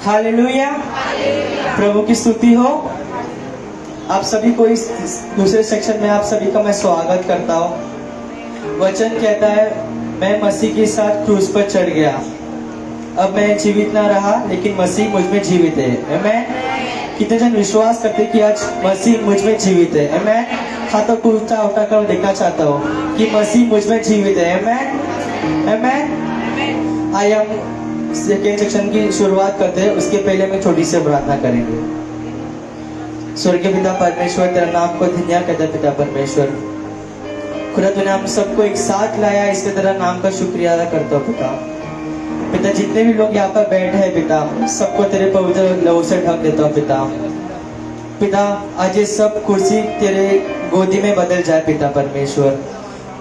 Hallelujah. प्रभु की स्तुति हो। आप सभी को इस दूसरे सेक्शन में आप सभी का मैं स्वागत करता हूँ। वचन कहता है, मैं मसीह के साथ क्रूस पर चढ़ गया। अब मैं जीवित ना रहा, लेकिन मसीह मुझ में जीवित है। आमेन। कितने जन विश्वास करते कि आज मसीह मुझ में जीवित है? आमेन। हाथों को ऊंचा उठाकर देखना चाहता हूँ कि मसीह मुझ में जीवित है। आमेन आमेन। आइए हम सेकेंड सेक्शन की शुरुआत करते हैं। उसके पहले मैं छोटी सी प्रार्थना करेंगे। स्वर्गीय पिता परमेश्वर, तेरा नाम को धन्य कहते पिता परमेश्वर। खुदा तूने हम सबको एक साथ लाया, इसके तेरा नाम का शुक्रिया अदा करता हूँ पिता। पिता जितने भी लोग यहाँ पर बैठे हैं पिता, सबको तेरे पवित्र लहू से ढक देता हूँ पिता। पिता आज ये सब कुर्सी तेरे गोदी में बदल जाए पिता परमेश्वर।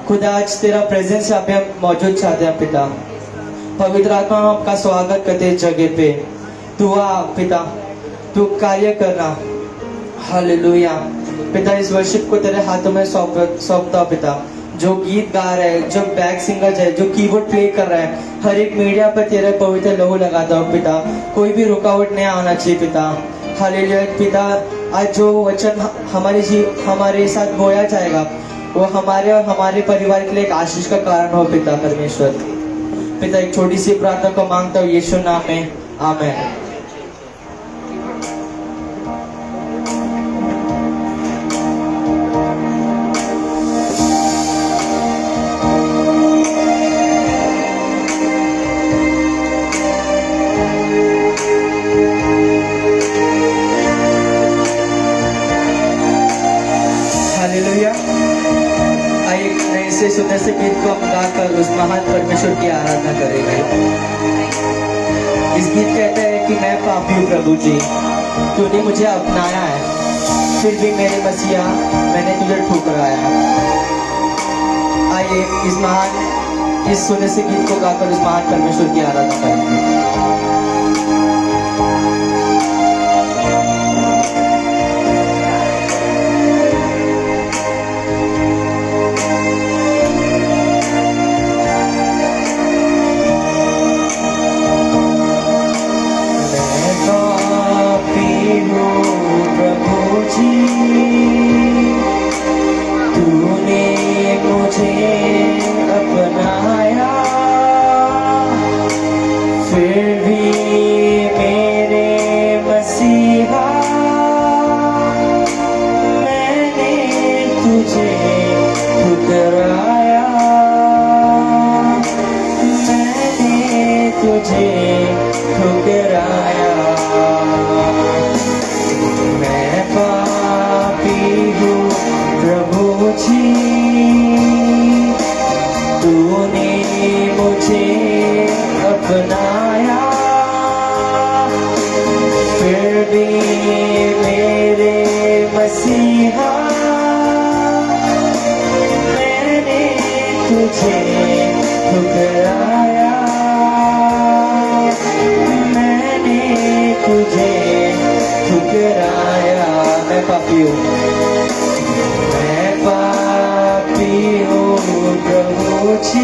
खुदा आज तेरा प्रेजेंस यहाँ पे मौजूद चाहते हैं पिता। पवित्र आत्मा हम आपका स्वागत करते हैं जगह पे। तू आ पिता, तू कार्य करना। हालेलुया। पिता इस वर्शिप को तेरे हाथों में सौंपता हूं पिता। जो गीत गा रहे हैं, जो बैक सिंगर है, जो कीबोर्ड प्ले कर रहा है, हर एक मीडिया पर तेरे पवित्र लहू लगाता हूं पिता। कोई भी रुकावट नहीं आना चाहिए पिता। हालेलुया पिता। आज जो वचन हमारे साथ बोया जाएगा, वो हमारे और हमारे परिवार के लिए एक आशीष का कारण हो पिता परमेश्वर। पिता एक छोटी सी प्रार्थना को मांगता हूँ यीशु नाम में, आमीन। हालेलुया। आइए नए से सुंदर से गीत को हम गाकर उस महान परमेश्वर की आराधना करेंगे। इस गीत कहते हैं कि मैं पापी हूँ प्रभु जी, तूने मुझे अपनाया है, फिर भी मेरे मसीहा मैंने तुझे ठुकराया। आइए इस सुंदर से गीत को गाकर उस महान परमेश्वर की आराधना करेंगे। तूने मुझे अपनाया, फिर भी मेरे मसीहा मैंने तुझे ठुकराया, मैंने तुझे ठुकराया। मैं पापी हूँ प्रभु जी,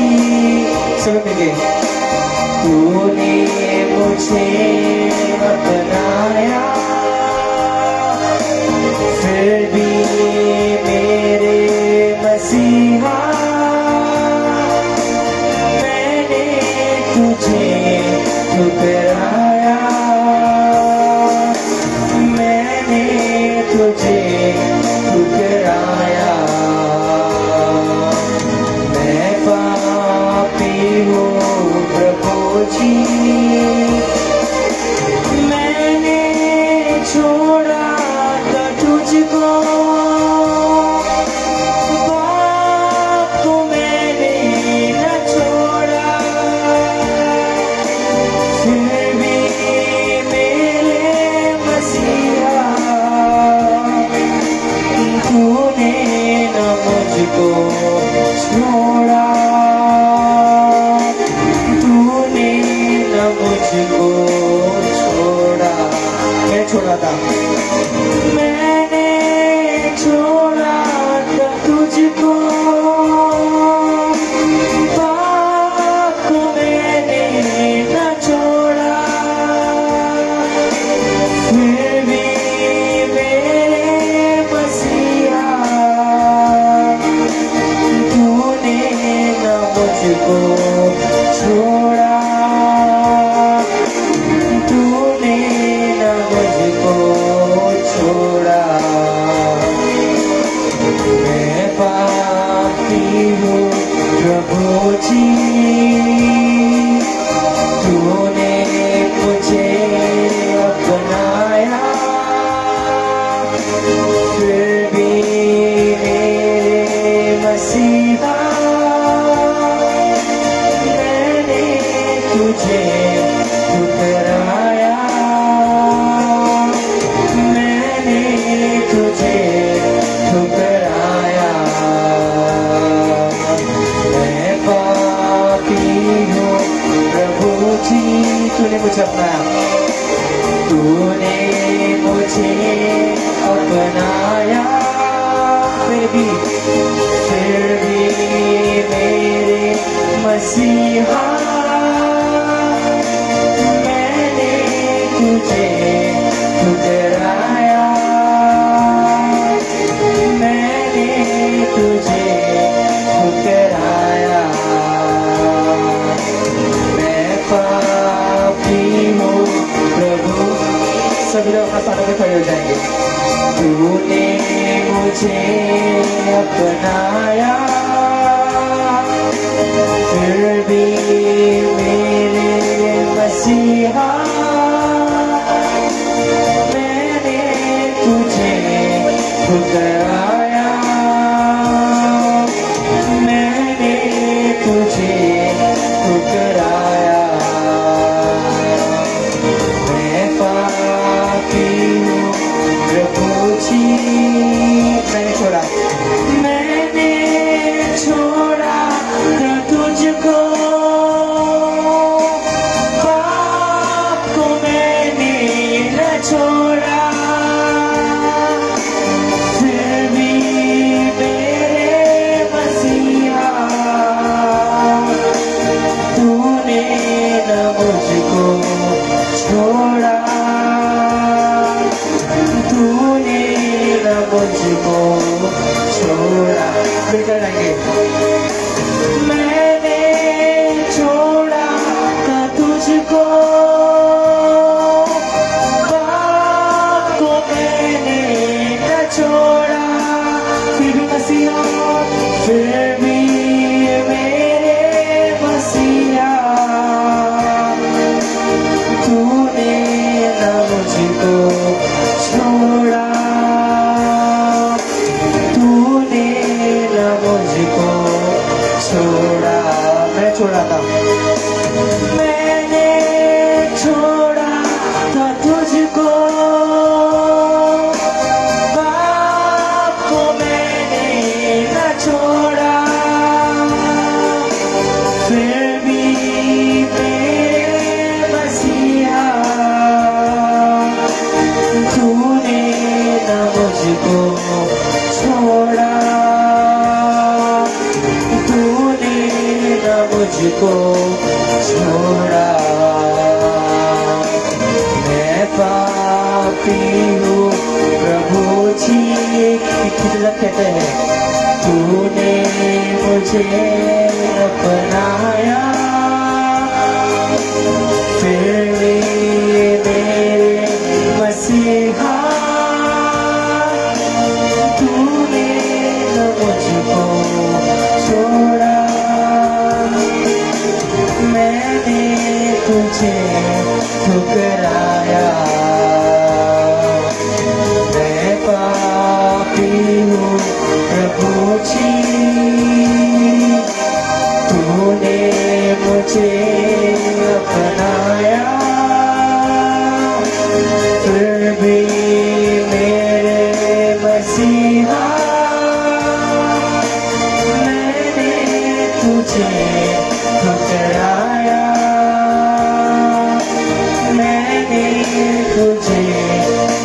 तूने मुझे अपनाया, फिर भी मेरे मसीहा मैंने तुझे ठुकराया, मैंने तुझे ठुकराया। मैं पापी हूँ प्रभु, सभी लोग अपना स्थानों पे खड़े हो जाएंगे। तूने मुझे अपनाया, फिर भी मेरे मसीहा मैंने तुझे ठुकराया, मैंने तुझे ठुकराया। मैं पापी हूँ प्रभु जी, मैंने छोड़ा था तुझको, पाप को मैंने न छोड़ा, फिर भी मेरे मसीहा तूने न मुझको छोड़ा, तूने न मुझको छोड़ा। फिर करेंगे। मैंने छोड़ा था तुझको, पाप को मैंने न छोड़ा, फिर भी मसीहा, फिर भी मेरे मसीहा तूने न मुझको छोड़ा, तूने न मुझको छोड़ा। मैं छोड़ा था, मैंने छोड़ा था तुझको, पाप को मैंने न छोड़ा, फिर भी मेरे मसीहा तूने न मुझको छोड़ा, तूने न मुझको छोड़ा। मैं पापी हूँ प्रभु जी, कितना कहते हैं। तूने मुझे अपनाया, फिर भी मेरे मसीहा तूने न मुझको छोड़ा, मैंने तुझे ठुकराया। मैं पापी हूँ प्रभु जी, तूने मुझे अपनाया, फिर भी मेरे मसीहा मैंने तुझे ठुकराया, मैंने तुझे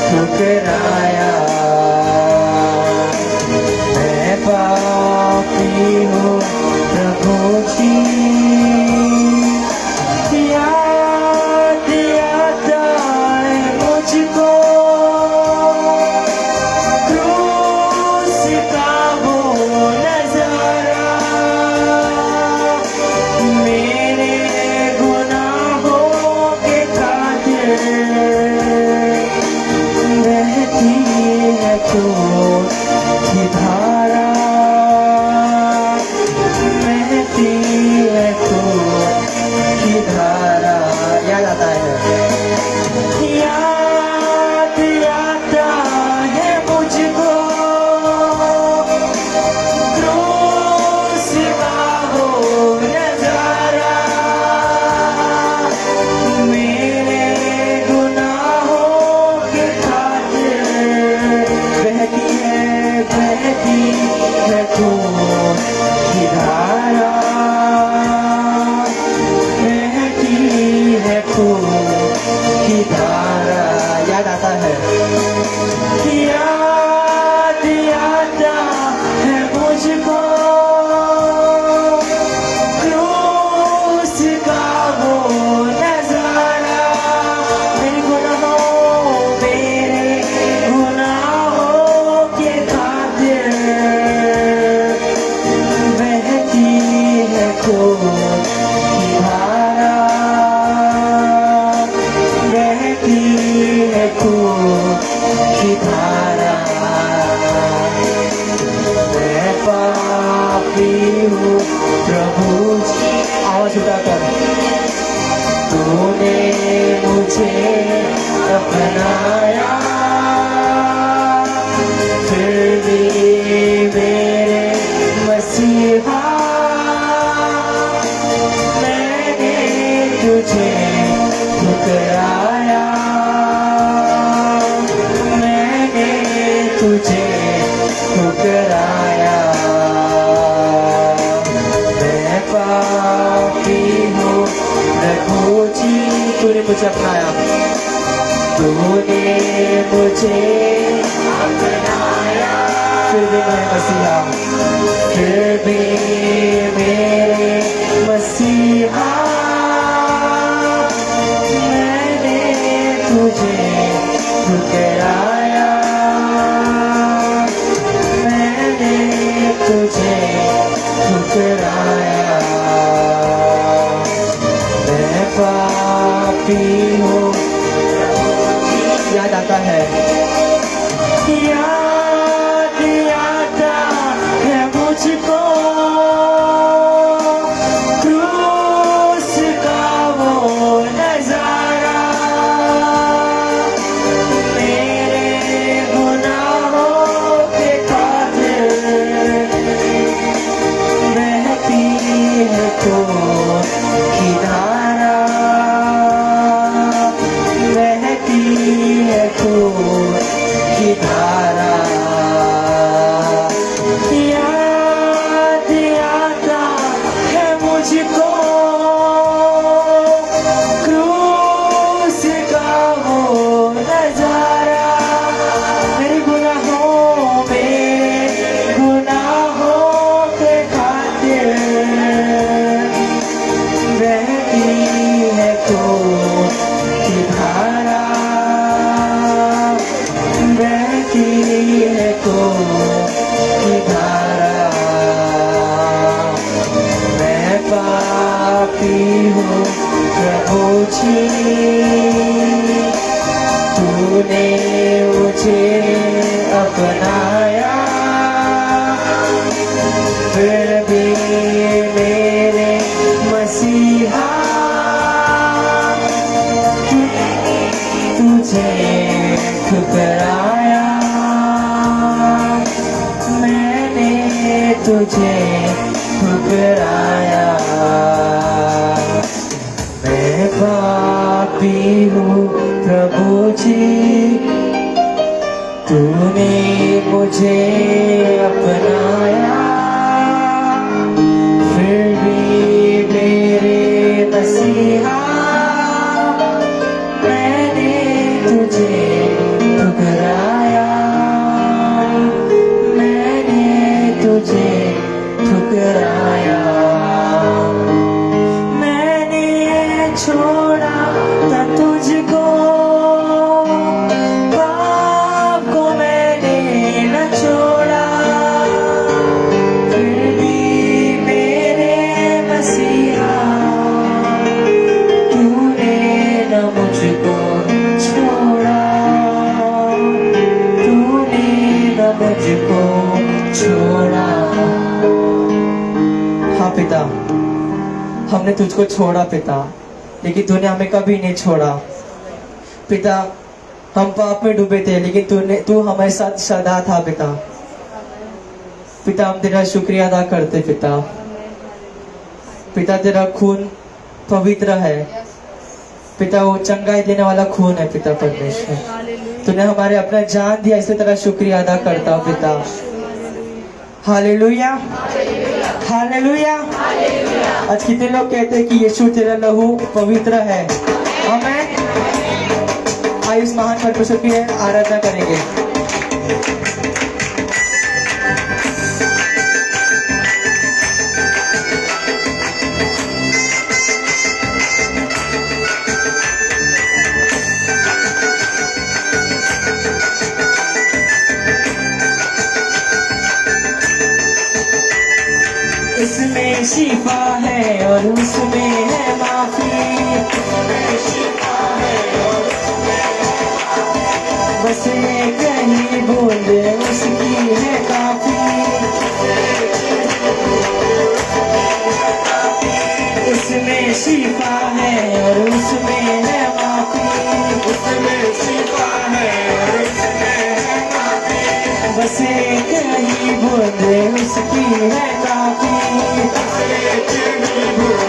ठुकराया। मैं पापी हूँ प्रभु जी, याद आता है मुझको क्रूस का वो नजारा, मेरे गुनाहों के खातिर बहती है खून की धारा, बहती है खून की धारा। याद आता है, याद आता है मुझको क्रूस का वो नजारा, मेरे गुनाह तूने मुझे अपनाया, फिर भी मेरे मसीहा मैंने तुझे ठुकराया, मैंने तुझे ठुकराया। मैं पापी हूँ प्रभु जी, तूने मुझे अपनाया, तूने मुझे अपनाया, फिर भी मैं मसीहा, फिर भी मेरे मसीहा मैंने तुझे ठुकराया, मैंने तुझे ठुकराया। मैं पापी हूँ, याद आता है, याद आता है मुझको क्रूस का वो नजारा, मेरे गुनाहों के खातिर बहती है खून की धारा, बहती है खून की धारा। याद आता है मुझको क्रूस का वो नजारा, मेरे गुनाहों के खातिर बहती है खून की धारा, बहती है खून की धारा। मैं पापी हूँ प्रभु जी, तूने मुझे अपनाया, फिर भी मेरे मसीहा तुझे ठुकराया, मैंने तुझे ठुकराया। मैं पापी हूँ प्रभु जी, तूने मुझे अपनाया, फिर भी मेरे मसीहा मैंने तुझे ठुकराया, मैंने तुझे ठुकराया। मैंने छोड़ा था तुझको, पाप को मैंने न छोड़ा, फिर भी मेरे मसीहा तूने न मुझको छोड़ा, तूने न मुझको छोड़ा। हाँ पिता, हमने तुझको छोड़ा पिता, लेकिन तूने हमें कभी नहीं छोड़ा पिता। हम पाप में डूबे थे, लेकिन तू हमारे साथ सदा था पिता। पिता हम तेरा शुक्रिया अदा करते पिता। पिता तेरा खून पवित्र है पिता, वो चंगाई देने वाला खून है पिता परमेश्वर। तूने हमारे अपना जान दिया, इसलिए तेरा शुक्रिया अदा करता हूँ पिता। Hallelujah, hallelujah. आज कितने लोग कहते हैं कि यीशु तेरा लहू पवित्र है? आमीन। आइए इस महान परमेश्वर की आराधना करेंगे। इसमें शिफा है और उसमें है माफी, बस एक ही बूंद उसकी है काफी। इसमें शिफा है और उसमें उसमें शिफा है और उसमें है काफी। बस एक ही बूंद उसकी है काफी। बस एक ही बूंद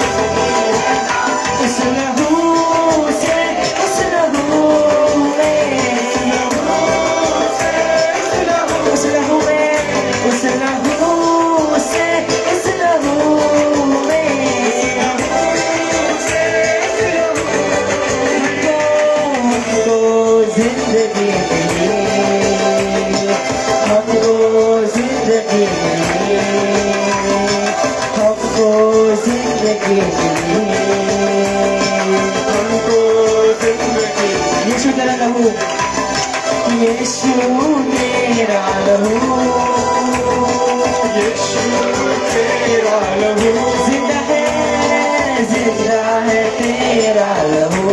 उसकी है काफी। उस लहू से उस लहू में उस लहू में उस लहू से उस लहू में हमको जिंदगी मिली, हमको जिंदगी मिली, हमको जिंदगी मिली, हमको जिंदगी यीशु तेरा लहू, यीशु तेरा लहू, यीशु तेरा लहू जिंदा है तेरा लहू,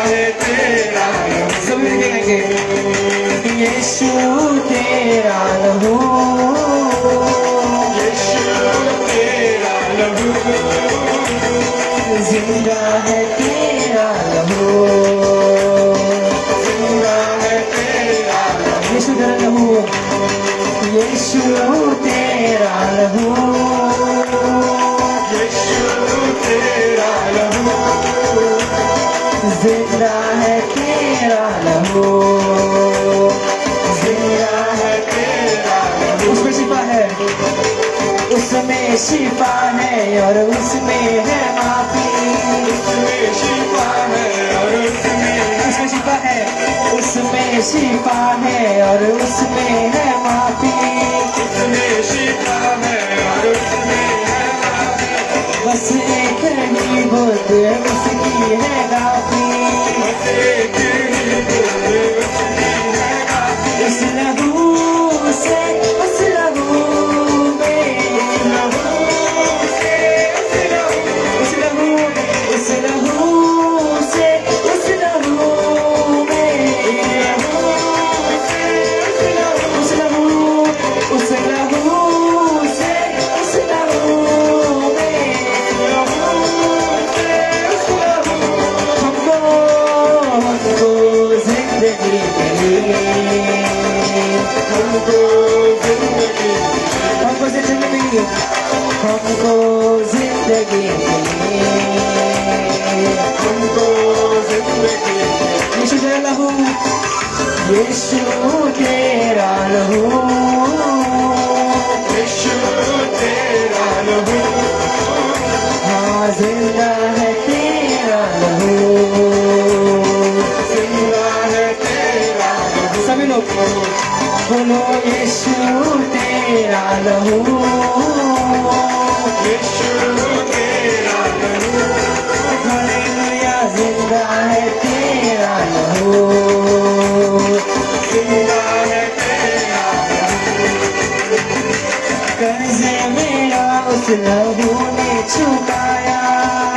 है तेरा लहू। सभी मिलके यीशु तेरा लहू, यीशु तेरा लहू जिंदा है तेरा लहू, जिंदा है तेरा लहू। यीशु तेरा लहू, यीशु तेरा लहू, यीशु तेरा लहू जिंदा है तेरा लहू, जिंदा है तेरा लहू। उसमें शिफा है, उसमें शिफा है और उसमें है माफी। उसमें शिफा है और उसमें शिफा है, उसमें शिफा है और उसमें है माफी। उसमें शिफा है और उसमें है काफी। बस एक ही बूंद उसकी है काफी। बस एक ही बूंद उसकी है काफी। उस लहू से उस लहू में उस लहू उस लहू से उस लहू में उस लहू उस लहू से उस लहू में हमको जिंदगी मिली, हमको जिंदगी हमको जिंदगी मिली, हमको जिंदगी मिली, हमको जिंदगी यीशु तेरा लहू, यीशु तेरा लहू, यीशु तेरा लहू हाँ जिंदा है तेरा लहू, जिंदा है तेरा लहू। सभी लोग बोलो यीशु तेरा लहू, यीशु तेरा लहू हालेलुया जिंदा है तेरा लहू, जिंदा है तेरा कर्ज मेरा उस लहू ने चुकाया,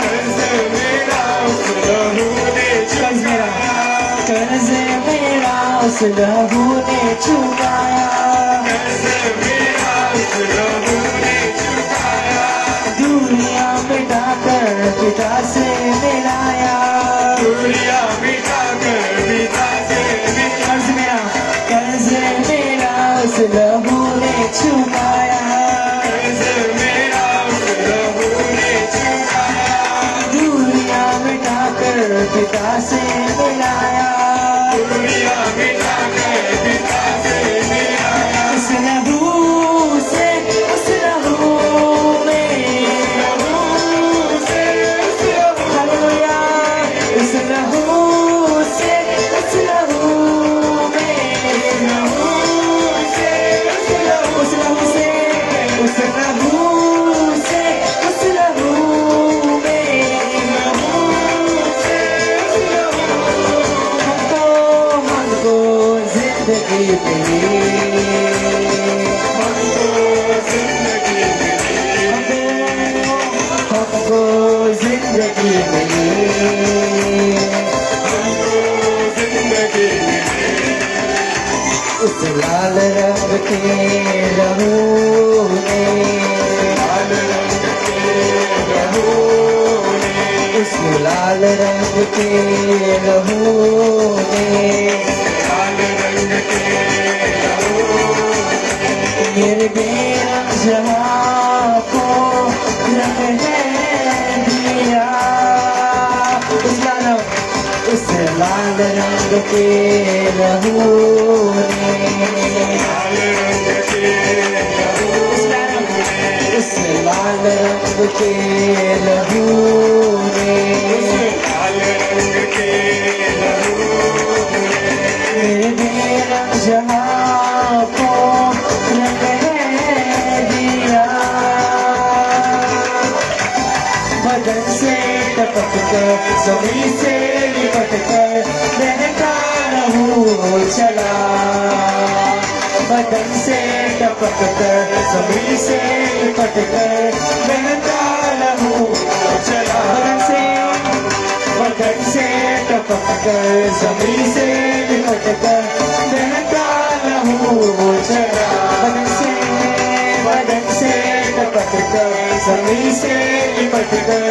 कर्ज मेरा उस लहू ने चुकाया। कर्ज मेरा उस लहू ने चुकाया, कर्ज मेरा उस लहू ने चुकाया। दुनिया मिटा कर पिता से मिलाया, दुनिया मिटा कर पिता से मिला। कर्ज मेरा उस लहू ने चुकाया, कर्ज मेरा उस लहू ने चुकाया। दुनिया मिटा कर पिता से मिलाया, दुनिया मिटा कर पिता से मिलाया। उस लहू से उस लहू में हालेलुया, उस लहू से उस लहू में उस लहू से उस लहू से उस लहू में हमको जिंदगी मिली, हमको जिंदगी मिली, उस लाल रंग के लहू ने, उस लाल रंग रंग के लहू ने लाल रंग के लहू मेरे बेरंग जहां को रंग है दिया उस लाल रंग के लहू ने लाल रंग के लहू उस लाल रंग के लहू ने लाल रंग के लहू मेरे बेरंग जहां को रंग है दिया बदन से टपक कर जमीन से लिपट कर बहता रहूं चला बदन से टपक कर जमीन से लिपट कर बहता रहूं चला बदन से टपक कर जमीन से लिपट कर बहता रहूं चला बदन से टपक कर जमीन से लिपट कर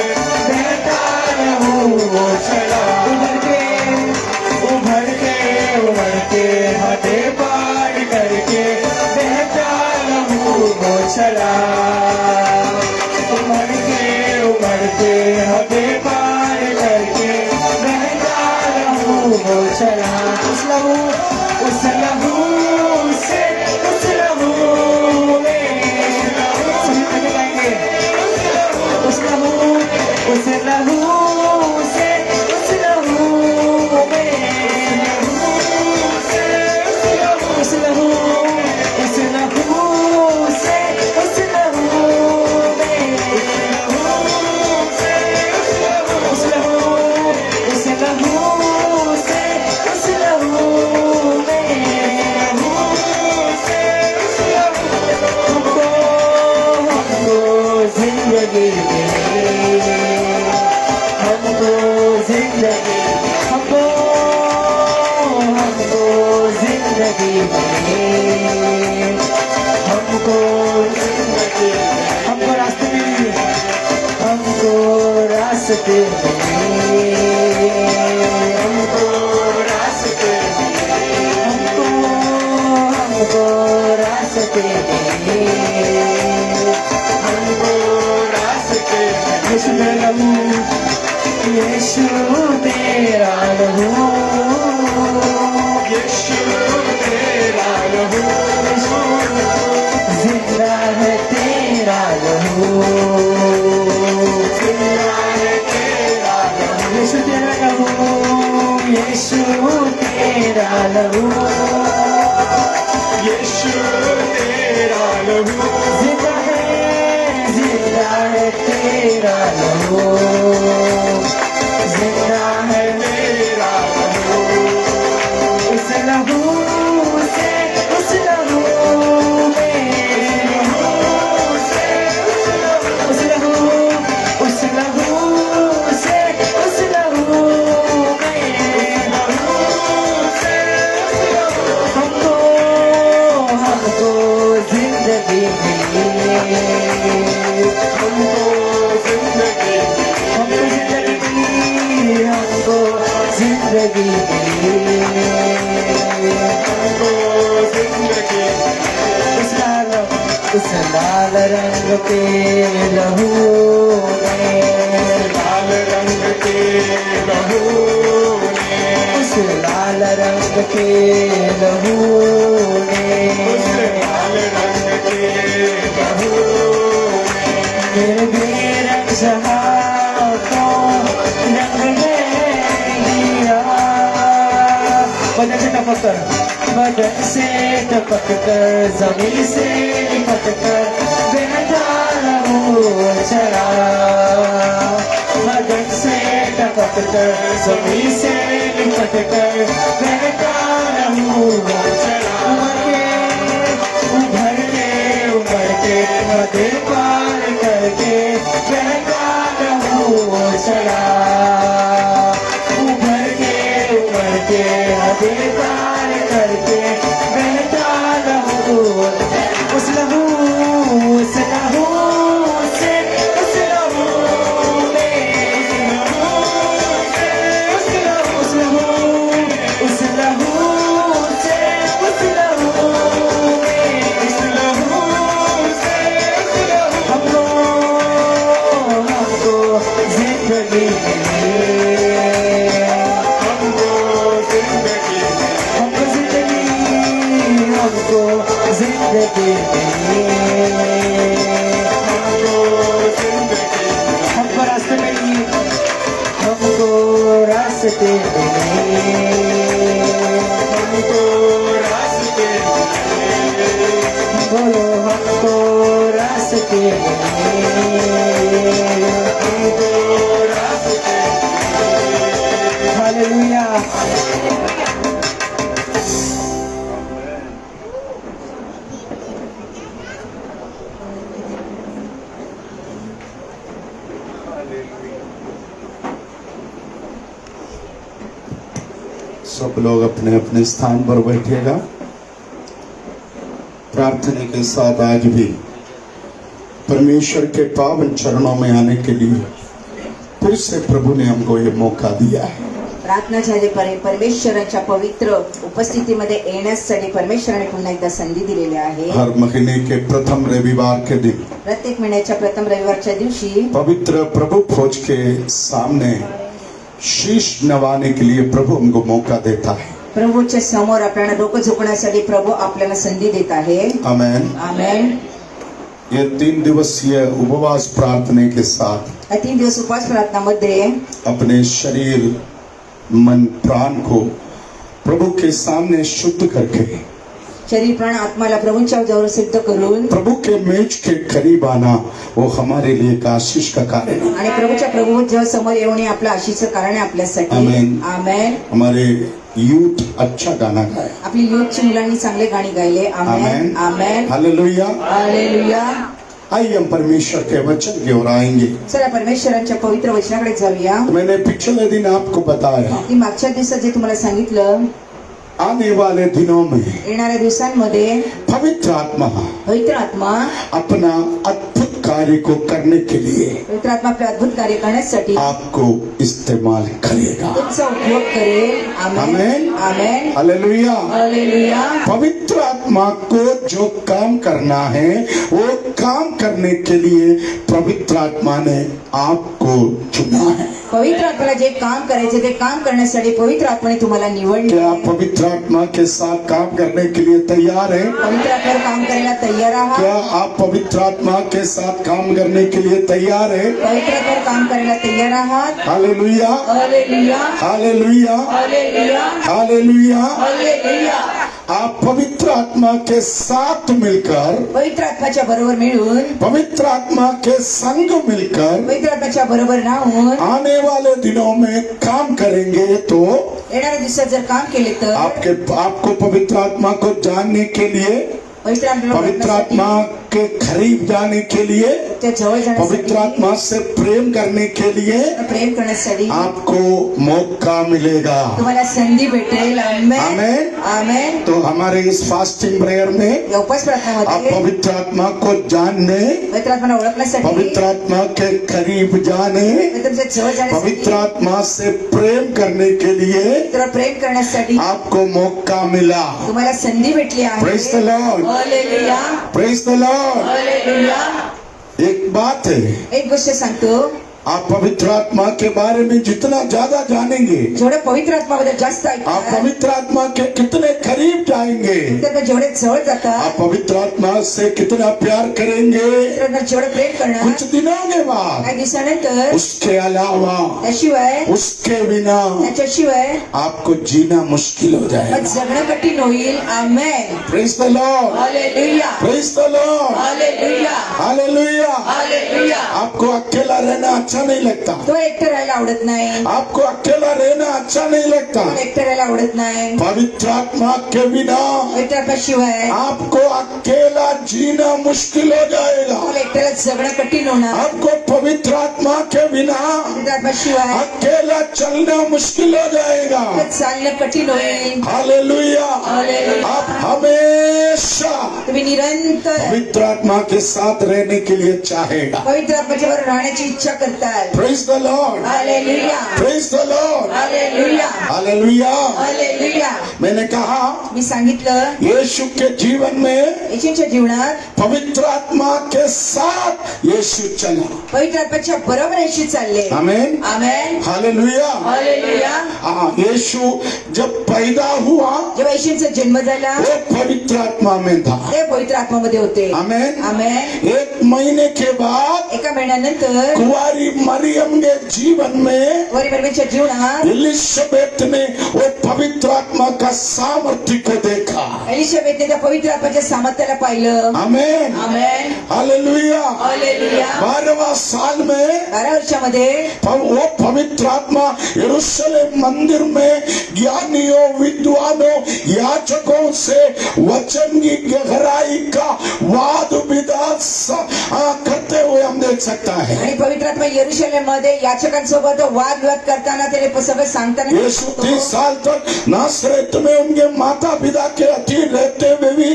बहता रहूं चला उभर के हटे पार करके बहता रहूं चला उभर के हटे पार करके बहता रहूं चला उस लहू से उस लहू में सभी मिलके गाएंगे उस लहू से उस लहू में उस लहू से उस लहू में उस लहू से उस लहू में हमको जिंदगी में हमको जिंदगी हमको जिंदगी में हमको रास्ते में हमको रास्ते में हमको रास्ते हमको रास्ते में हमको रास्ते यीशु मेरा लहू यीशु तेरा लहू यीशु तेरा लहू जिंदा है तेरा लहू जिंदा है तेरा लहू यीशु तेरा लहू यीशु तेरा लहू यीशु तेरा लहू जिंदा है तेरा लहू जिंदा है तेरा लहू उस लहू से उस लहू में उस लहू से उस लहू में हमको जिंदगी मिली हमको जिंदगी हमको जिंदगी मिली हमको जिंदगी उस लाल रंग के लहू ने लाल रंग के लहू ने उस लाल रंग के लहू ने उस लाल रंग के लहू मेरे बेरंग जहां को रंग है दिया बदन से टपक कर जमीन से लिपट कर बहता रहूं चला बदन से टपक कर जमीन से लिपट कर बहता रहूं चला उभर के हदे पार करके बहता रहूं चला उभर के हदे पार करके बहता रहूं उस लहू से उस लहू में रास्ते हमको रास्ते मिले बोलो हमको रास्ते हमको रास्ते हालेलुया। सब लोग अपने अपने स्थान पर बैठेगा। प्रार्थना के साथ आज भी परमेश्वर के पावन चरणों में आने के लिए फिर से प्रभु ने हमको ये मौका दिया है। प्रार्थना झाली परमेश्वराच्या पवित्र उपस्थितीमध्ये येण्यासाठी परमेश्वराने पुन्हा एकदा संधी दिलेली आहे। हर महीने के प्रथम रविवार के दिन प्रत्येक महिन्याच्या प्रथम रविवारच्या दिवशी पवित्र प्रभु भोज के सामने शीश नवाने के लिए प्रभु हमको मौका देता है। प्रभूच्या समोर आपल्याला डोकं झुकण्यासाठी प्रभू आपल्याला संधी देत आहे। आमेन। आमेन। ये 3 दिवसीय उपवास प्रार्थना के साथ या 3 दिवस उपवास प्रार्थनामध्ये अपने शरीर मन प्राण को प्रभु के सामने शुद्ध करके शरीर प्राण आत्माला प्रभूंच्या जवळ सिद्ध करून प्रभु के मेज के करीब आना वो हमारे लिए एक आशीष का कार्य है। आणि प्रभू जवळ समोर येऊन आपलं आशीषचं कारण आहे आपल्यासाठी। आमेन। आमेन। हमारे यूथ अच्छा गाना गाए। आपली युथची मुलांनी चांगले गाणी गायले। आमेन। आमेन। हालेलुया। हालेलुया। आइए हम परमेश्वर के वचन की ओर आएंगे। चला परमेश्वरांच्या पवित्र वचनाकडे जाऊया। मैंने पिछले दिन आपको बताया की मागच्या दिवसात जे तुम्हाला सांगितलं आने वाले दिनों में येणाऱ्या दिवसांमध्ये पवित्र आत्मा पवित्र आत्मा अपना अद्भुत कार्य को करने के लिए पवित्र आत्मा आपले अद्भुत कार्य करण्यासाठी आपको इस्तेमाल करेगा। तुमचा उपयोग करेल। Amen. Amen. Amen. Hallelujah. Hallelujah. पवित्र आत्मा को जो काम करना है वो काम करने के लिए पवित्र आत्मा ने आपको चुना है। पवित्र आत्म्याला जे काम करायचे ते काम करण्यासाठी पवित्र आत्म्याने तुम्हाला निवडले। क्या आप पवित्र आत्मा के साथ काम करने के लिए तैयार हैं? पवित्र आत्म्यावर काम करायला तयार आहात? क्या आप पवित्र आत्मा के साथ काम करने के लिए तैयार हैं? पवित्र आत्म्यावर काम करायला तयार आहात? Hallelujah. Hallelujah. Hallelujah. Hallelujah. Hallelujah. Hallelujah. आप पवित्र आत्मा के साथ मिलकर पवित्र आत्म्याच्या बरोबर मिळून पवित्र आत्मा के संग मिलकर पवित्र आत्म्याच्या बरोबर राहून आने वाले दिनों में काम करेंगे तो येणाऱ्या दिवसात जर काम केले तर आपको पवित्र आत्मा को जानने के लिए पवित्र आत्मा के करीब जाने के लिए त्या जवळ पवित्र जाण्यासाठी आत्मा से प्रेम करने के लिए प्रेम करण्यासाठी आपको मौका मिलेगा। तुम्हाला संधी भेटेल। आमेन। आमेन। आमेन। तो हमारे इस फास्टिंग प्रेयर में या उपवास आप प्रार्थनामध्ये पवित्र आत्मा को जानने पवित्र आत्म्याला ओळखण्यासाठी पवित्र आत्मा के करीब जाने तुमच्या जवळ जाण्यासाठी पवित्र आत्मा से प्रेम करने के लिए तुला प्रेम करण्यासाठी आपको मौका मिला। तुम्हाला संधी भेटली आहे। Praise the Lord. Hallelujah. Praise the Lord. Hallelujah. एक बात है, एक गोष्ट सांगतो, आप पवित्र आत्मा के बारे में जितना ज्यादा जानेंगे जेवढे पवित्र आत्माबद्दल जास्त आप ऐकतात पवित्र आत्मा के कितने करीब जाएंगे, त्याला जेवढे जवळ आप जातात पवित्र आत्मा से कितना प्यार करेंगे, त्याला जेवढे प्रेम करणार कुछ दिनों के बाद काही दिवसानंतर उसके अलावा त्याशिवाय उसके बिना त्याच्याशिवाय आपको जीना मुश्किल हो मग जाएगा। जगणं कठीण होईल। Amen. Praise the Lord. Hallelujah. Praise the Lord. Hallelujah. Hallelujah. Hallelujah. आपको अकेला रहना अच्छा नहीं लगता, तो एकटं राहायला आवडत नाही। आपको अकेला रहना अच्छा नहीं लगता। तो एकटं राहायला आवडत नाही। पवित्र आत्मा के बिना पवित्र आत्म्याशिवाय आपको अकेला जीना मुश्किल हो जाएगा। तुम्हाला एकट्याला जगणं कठीण होणार। आपको पवित्र आत्मा के बिना पवित्र आत्म्याशिवाय अकेला चलना मुश्किल हो जाएगा। चालणं कठीण होईल। हालेलुया। हालेलुया। आप हमेशा तुम्ही निरंतर पवित्र आत्मा के साथ रहने के लिए चाहेगा। पवित्र आत्म्याच्या बरोबर राहण्याची इच्छा करतात। Praise the Lord. Hallelujah. Praise the Lord. Hallelujah. Hallelujah. Hallelujah. मैंने कहा मी सांगितलं यीशु के जीवन में येशूच्या जीवनात पवित्र आत्मा के साथ यीशु चला। पवित्र आत्म्याच्या बरोबर येशू चालले। आमेन। आमेन। हालेलुया। हालेलुया। यीशु जब पैदा हुआ जेव्हा येशूचा जन्म झाला वो पवित्र आत्मा में था। ते पवित्र आत्मामध्ये होते. आमेन। आमेन. एक महीने के बाद एका महिन्यानंतर कुंवारी मरियम के जीवन में वरी मरियमच्या जीवनात एलिशबेत ने वो पवित्र आत्मा का सामर्थ्य को देखा। एलिशबेतने त्या पवित्र आत्म्याच्या सामर्थ्याला पाहिलं. आमेन। आमेन. हालेलुया। हालेलुया. 12वां साल में 12 वर्षामध्ये वो पवित्र आत्मा यरूशलेम मंदिर में ज्ञानियों, विद्वानों, याजकों से वचन की गहराई का वाद विवाद करते हुए हम देख सकता है। आणि पवित्र आत्मा यरूशलेम मध्ये याचकांसोबत वाद विवाद करताना त्याने सगळं सांगताना यीशु 30 साल तक नासरत में उनके माता पिता के अधीन रहते हुए भी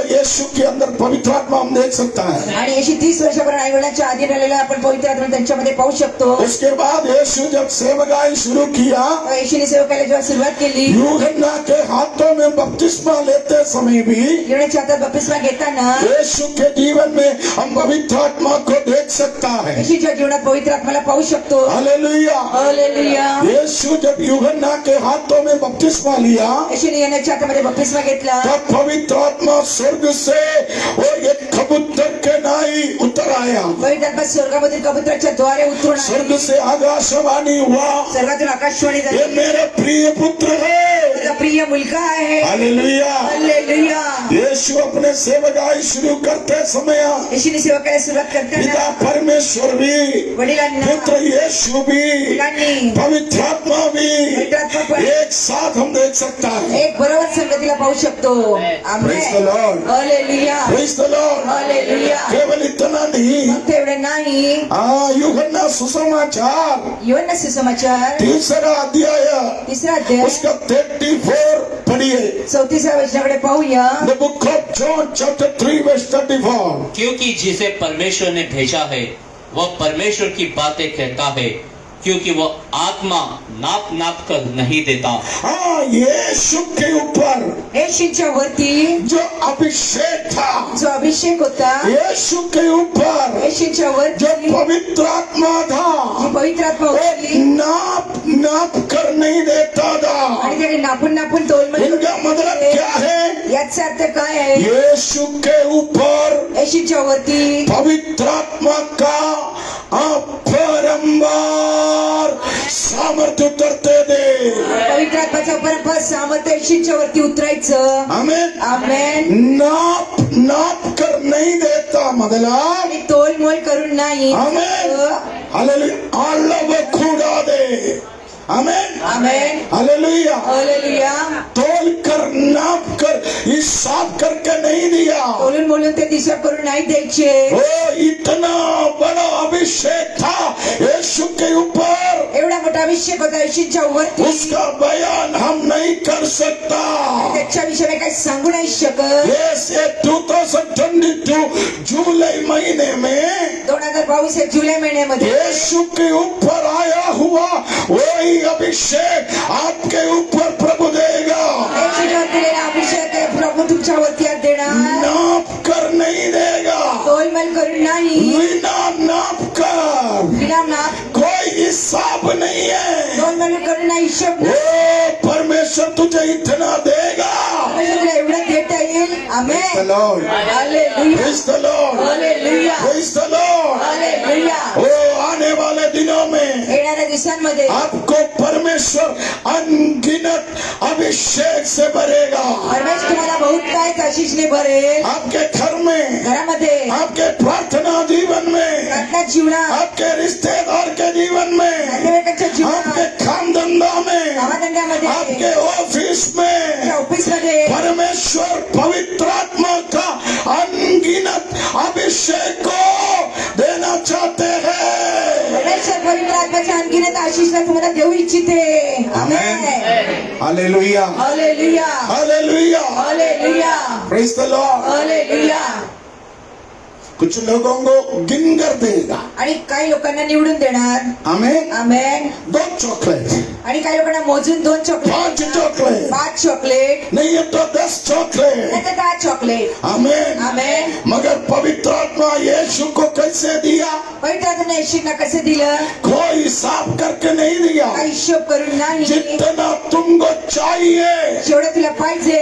यीशु के अंदर पवित्र आत्मा हम देख सकता है। आणि येशू 30 वर्षापर्यंत आईवडिलांच्या अधीन राहिलेला आपण पवित्र आत्मा त्यांच्यामध्ये पाहू शकतो. उसके बाद यीशु जब सेवकाई शुरू किया, येशूने सेवकाला जेव्हा सुरुवात केली, यूहन्ना के हाथों में बपतिस्मा लेते समय भी यूहन्नाच्या हातात बपतिस्मा घेताना यीशु के जीवन में हम पवित्र आत्मा को देख सकता है। येशूच्या जीवनात पवित्र आत्माला पाहू शकतो. हालेलुया। हालेलुया. यीशु जब यूहन्ना के हाथों में बपतिस्मा लिया, येशूने यूहन्नाच्या हातामध्ये बपतिस्मा घेतला, तब पवित्र आत्मा स्वर्ग से वो एक कबूतर के नाई उतर आया। पवित्र आत्मा स्वर्गामधील कबुतराच्या द्वारे उतरून आला. स्वर्ग से आकाशवाणी हुआ, स्वर्गातून आकाशवाणी ये झाली, मेरा प्रिय पुत्र है। माझा प्रिय मुलगा आहे. हालेलुया। हालेलुया. यीशु अपने सेवकाई शुरू करते समय येशूने सेवकाला सुरुवात करताना पिता परमेश्वर भी, वडिलांना, पुत्र यीशु भी, मुलांनी, पवित्र आत्मा भी पवित्र आत्मा पण एक साथ हम देख सकता है। एक बरोबर संगतीला पाहू शकतो. Praise the Lord. Hallelujah. Praise the Lord. Hallelujah. केवल इतना नहीं, फक्त एवढं नाही, यूहन्ना सुसमाचार यूहन्ना सुसमाचार 3रा अध्याय 3रा अध्याय उसका 34 पढ़िए। 34व्या वचनाकडे पाहूया. The book of John chapter 3 verse 34। क्योंकि जिसे परमेश्वर ने भेजा है वह परमेश्वर की बातें कहता है, क्योंकि वह आत्मा नाप नाप कर नहीं देता। यीशु के ऊपर येशूच्या वरती जो अभिषेक था, जो अभिषेक होता, यीशु के ऊपर येशूच्या जो वरती पवित्र आत्मा था, जी पवित्र आत्मा वो होती नाप नाप कर नहीं देता था। आणि त्याने नापून नापून तोलमोल इनका मतलब क्या है? याचा अर्थ काय आहे? यीशु के ऊपर येशूच्या वरती पवित्र आत्मा का अपरंपार सामर्थ्य उतरते थे। पवित्र आत्माचा परंपर सामर्थ्य येशूच्या वरती उतरायचं. आमेन। आमेन. नाप नाप कर नहीं देता मतलब आणि तोलमोल करून नाही. आमेन। हालेलुया। आलव खुदा दे। आमेन। आमेन. हालेलुया। हालेलुया. तोल कर नाप कर हिसाब करके नहीं दिया। बोलून बोलून ते दिशा करून नाही द्यायचे. वो इतना बड़ा अभिषेक था यीशु के ऊपर, एवढा मोठा अभिषेक होता येशूच्या वरती, उसका बयान हम नहीं कर सकता। त्याच्या विषयी काही सांगू नाही शकत. ये 2022 जुलाई महीने में 2022 या जुलै महिन्यामध्ये यीशु के ऊपर आया हुआ वही अभिषेक आपके ऊपर प्रभु देगा। येशूच्या दिलेला अभिषेक आहे प्रभू तुमच्या वरती आज देणार. नाप कर नहीं देगा, तोलमोल करून नाही. बिना नाप कर, बिना नाप कोई हिसाब नहीं है। तोलमोल करून नाही. हिशोब नाही. ओ परमेश्वर तुझे इतना देगा। तुला एवढं देता येईल. Praise the amen. Lord. Hallelujah. Praise the Lord. Hallelujah. Praise the Lord. Hallelujah. ओ आने वाले दिनों में येणाऱ्या दिवसांमध्ये आपको परमेश्वर अनगिनत अभिषेक से भरेगा। परमेश्वर तुम्हाला बहुत काय आशीषने भरेल. आपके घर में, घरामध्ये, आपके प्रार्थना जीवन में, प्रार्थना जीवनात, आपके रिश्तेदार के जीवन में, नातेवाईकांच्या आपके जीवनात, काम धंधा में, कामधंद्यामध्ये, आपके ऑफिस में ऑफिसमध्ये परमेश्वर पवित्र आत्मा का अनगिनत अभिषेक को देना चाहते हैं। परमेश्वर पवित्र आत्म्याच्या आणखीन आशीषला तुम्हाला देऊ इच्छिते. Amen. Hallelujah. Hallelujah. Hallelujah. Hallelujah. Praise the Lord. Hallelujah. कुछ लोगों को गिनकर देगा। आणि काही लोकांना निवडून देणार. आमेन। आमेन. 2 चॉकलेट, आणि काही लोकांना मोजून 2 चॉकलेट, 5 चॉकलेट, 5 चॉकलेट, नहीं है तो 10 चॉकलेट। नाही तर 10 चॉकलेट. आमेन। आमेन. मगर पवित्र आत्मा यीशु को कैसे दिया? पवित्र आत्म्याने येशूंना कसं दिलं? कोई हिसाब करके नहीं दिया। काही हिशोब करून नाही. जितना तुमको चाहिए जेवढं तुला पाहिजे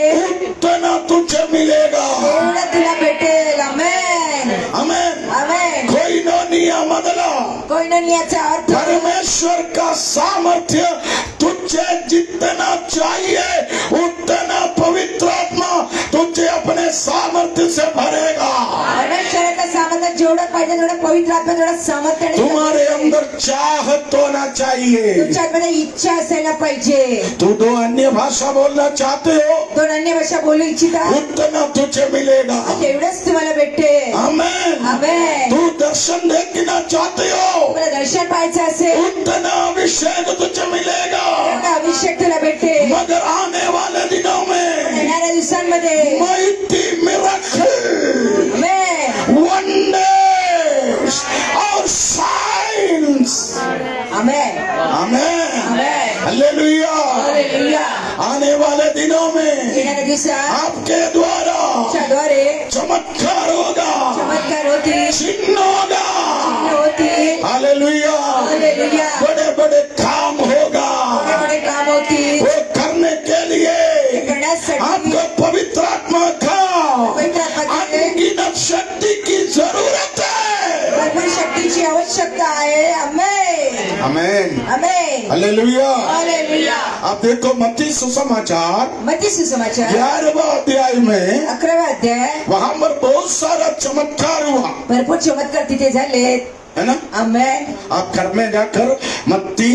उतना तुझे मिलेगा। तेवढं तुला भेटेल. आमेन. आमेन। आमेन. कोई नियम बदला। कोयनोनियाचा अर्थ परमेश्वर का सामर्थ्य तुझे जितना चाहिए उतना पवित्र आत्मा तुझे अपने सामर्थ्य से भरेगा। परमेश्वराच्या सामर्थ्यात जेवढं पाहिजे तेवढं पवित्र आत्मा तेवढं सामर्थ्याने तुम्हारे अंदर चाहत होना चाहिए। तुमच्या आतमध्ये इच्छा असायला पाहिजे. तू 2 अन्य भाषा बोलना चाहते हो 2 अन्य भाषा बोलू इच्छिता उतना तुझे मिलेगा। तेवढंच तुम्हाला भेटेल. आमेन। आमेन. तू दर्शन देखना चाहते हो तुम्हाला दर्शन पाहायचं असेल उतना अभिषेक तुझे मिलेगा। तेवढा अभिषेक तुला भेटेल. मगर आने वाले दिनों में येणाऱ्या दिवसांमध्ये mighty miracle, आमेन. wonders और signs, आमेन. Amen, amen. हालेलुया। हालेलुया. आने वाले दिनों में येणाऱ्या दिवसात आपके द्वारा त्याद्वारे चमत्कार होगा, चमत्कार होतील, चिन्ह होगा। होतील. हालेलुया। हालेलुया. बड़े बड़े काम होगा। बड़े काम होतील. वो करने के लिए करण्यासाठी आपको पवित्र आत्मा का पवित्र आत्म्याची अनगिनत शक्ति की जरूरत है। भरपूर शक्तीची आवश्यकता आहे. आमेन. आमेन। आमेन. हालेलुया। हालेलुया. आप देखो मत्ती सुसमाचार मत्ती सुसमाचार 11वां अध्याय में 11वा अध्याय वहां पर बहुत सारा चमत्कार हुआ भरपूर चमत्कार तिथे झालेत. है ना। आमेन. आप घर में जाकर मत्ती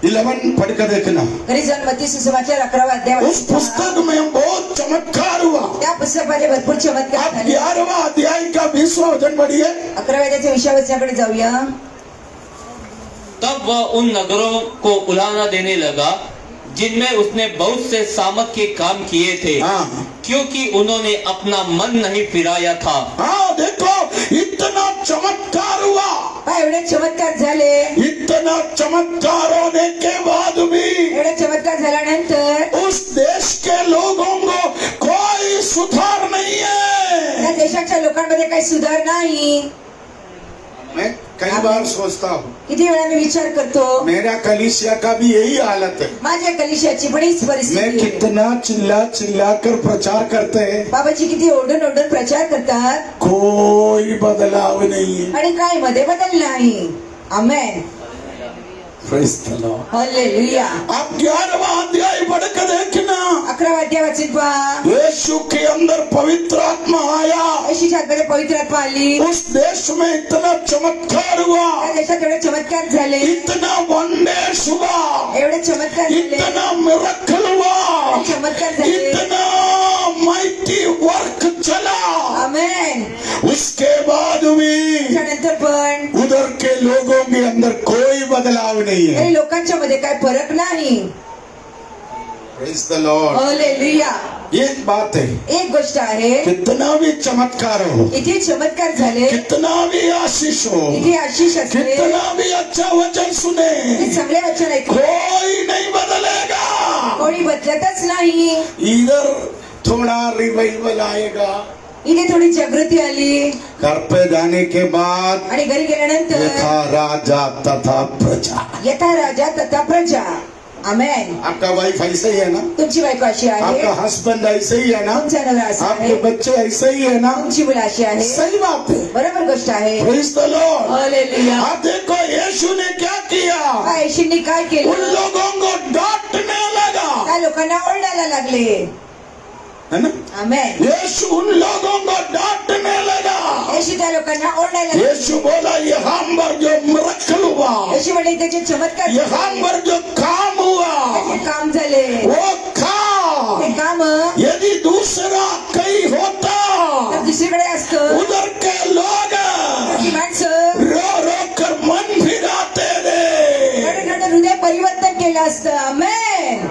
11 पढ़कर देखना। घरी जाऊन मत्ती सुसमाचार 11वा अध्याय उस पुस्तक में बहुत चमत्कार हुआ। त्या पुस्तकामध्ये भरपूर चमत्कार आप झाले. 11वां अध्याय का 20वां वचन पढ़िए। 11व्या अध्यायाच्या 20व्या वचनाकडे जाऊया. तब वह उन नगरों को उलाहना देने लगा जिनमें उसने बहुत से सामर्थ के काम किए थे, हाँ क्योंकि उन्होंने अपना मन नहीं फिराया था। हाँ, देखो इतना चमत्कार हुआ। पहा एवढे चमत्कार झाले. इतना चमत्कार होने के बाद भी एवढे चमत्कार झाल्यानंतर उस देश के लोगों को कोई सुधार नहीं है। त्या देशाच्या लोकांमध्ये काही सुधार नाही. मैं कई बार सोचता हूँ किती वेळा मी विचार करतो मेरा कलीसिया का भी यही हालत है। माझ्या कलिशाची पण हीच मैं परिस्थिती आहे. कितना चिल्ला चिल्ला कर प्रचार करते हैं, बाबाजी किती ओरडून ओरडून प्रचार करतात कोई बदलाव नहीं है। आणि काय मध्ये बदल नाही. आमेन. Praise the Lord. हालेलुया. आप 11वां अध्याय पढ़कर देखना। 11वा अध्याय वाचून पहा. यीशु के अंदर पवित्र आत्मा आया। येशूच्या आतमध्ये पवित्र आत्मा आली. उस देश में इतना चमत्कार हुआ, त्या देशात एवढे चमत्कार झाले. इतना वंडर्स हुआ, एवढे चमत्कार झाले. इतना मिरेकल हुआ, चमत्कार झाले. इतना माइटी वर्क चला। आमेन. उसके बाद भी त्यानंतर पण उधर के लोगों के अंदर कोई बदलाव नहीं है। काही लोकांच्या मध्ये काय फरक नाही. Praise the Lord. हालेलुया. एक बात है, एक गोष्ट आहे कितना भी चमत्कार हो, इथे चमत्कार झाले, कितना भी आशीष हो, इथे आशीष असले, कितना भी अच्छा वचन सुने, इथे चांगले वचन ऐकू कोई नहीं बदलेगा। कोणी बदलतच नाही. इधर थोड़ा रिवाइवल आएगा, इथे थोडी जागृती आली घर पे जाने के बाद आणि घरी गेल्यानंतर यथा राजा तथा प्रजा। यथा राजा तथा प्रजा. आमेन. आपका वाइफ ऐसे ही है ना, तुमची बायको अशी आहे, आपका हस्बैंड ऐसे ही है ना, तुमचा नवरा असा आपके आहे, बच्चे ऐसे ही है ना। तुमची मुलं अशी आहे. सही बात है। बरोबर गोष्ट आहे. Praise the Lord. हालेलुया. आप देखो यीशु ने क्या किया, येशूंनी काय उन केलं? लोगों को डांटने लगा, त्या लोकांना ओरडायला लागले. है ना। आमेन. यीशु उन लोगों को डांटने लगा। येशू त्या लोकांना ओरडायला लागले. यीशु बोला यहाँ पर जो मिरेकल हुआ, येशू म्हणे त्याचे चमत्कार यहाँ झाले, पर जो काम हुआ, त्याचे काम झाले, वो काम ते काम यदि दूसरा कहीं होता तर दुसरीकडे असतं. उधर के लोग ती माणसं रो रो कर मन फिराते थे। रडत रडत हृदय परिवर्तन केलं असतं. आमेन.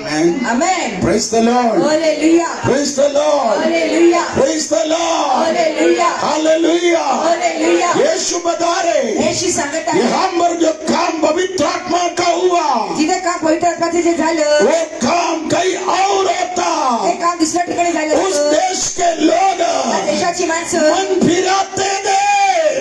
Amen. Amen. Praise the Lord. Hallelujah. Praise the Lord. Hallelujah. Praise the Lord. Hallelujah. Hallelujah. Hallelujah. यीशु बता रहे येशू सांगत आहे यहाँ पर जो काम पवित्र आत्मा का हुआ जिथे काम पवित्र आत्म्याचे जे झालं वो काम कहीं और होता ते काम दुसऱ्या ठिकाणी झालं उस असतं. देश के लोग त्या देशाची माणसं मन फिराते दे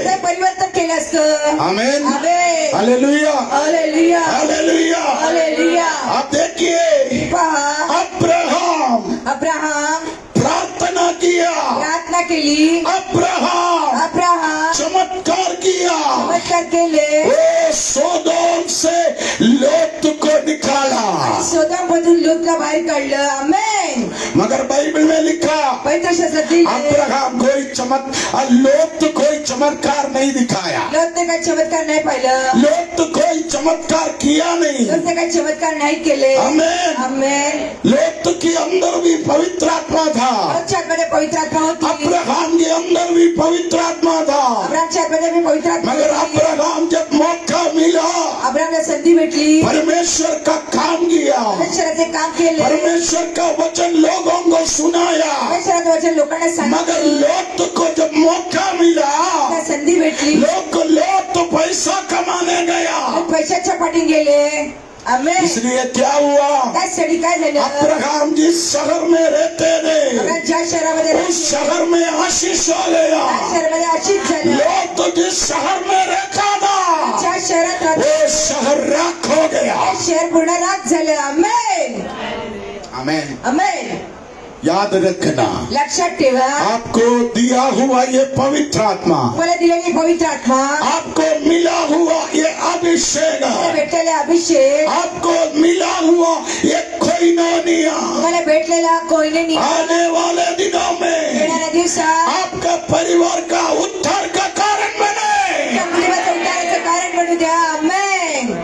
ते परिवर्तन केलं असतं. Amen amen. Hallelujah hallelujah. Hallelujah hallelujah. आप देखिए पहा अब्राहम अब्राहम प्रार्थना किया प्रार्थना केली. अब्राहम अब्राहम चमत्कार किया चमत्कार केले. वो सोदोम से लोत को निकाला सोदोम मधून लोटला बाहेर काढलं. आमेन. मगर बाइबल में लिखा पवित्र शास्त्रात लिहिलंय, अब्राहम लोत कोई चमत्कार नहीं दिखाया लोटने काही चमत्कार नाही पाहिलं. लोत कोई चमत्कार किया नहीं लोटने काही चमत्कार नाही केले. आमेन आमेन. लोत के अंदर भी पवित्र आत्मा था लोटच्या आतमध्ये पवित्र आत्मा होती. अब्राहम के अंदर भी पवित्र आत्मा था अब्रामच्या आतमध्ये भी पवित्र आत्मा मगर होती. अब्राहम जब मौका मिला अब्रामला संधी भेटली. परमेश्वर का काम किया परमेश्वराचे काम केले. परमेश्वर का वचन लोगों को सुनाया परमेश्वराचं वचन लोकांना मगर सांगितलं. लोत को जब मौका मिला त्या संधी भेटली. लोत पैसा कमाने गया पैशाच्या पाठी गेले. आमेन. इसलिए क्या हुआ त्यासाठी काय झालं, अब्राहम जिस शहर में रहते थे अब्राम ज्या शहरामध्ये उस राहते, शहर में आशीष आ गया त्या शहरामध्ये आशीष झालं. लोत जिस शहर में रहता था ज्या शहरात वो राहते शहर राख हो गया ते शहर पूर्ण राख झालं. आमेन. आमेन आमेन. याद रखना लक्षात ठेवा, आपको दिया हुआ ये पवित्र आत्मा मला दिलेली पवित्र आत्मा, आपको मिला हुआ ये अभिषेक मला भेटलेला अभिषेक, आपको मिला हुआ ये कोइनोनिया मला भेटलेला कोयने आने वाले दिनों में येणाऱ्या दिवसात आपका परिवार का उद्धार का कारण बने त्या कुटुंबाचं उद्धाराचं कारण बनू द्या. Amen.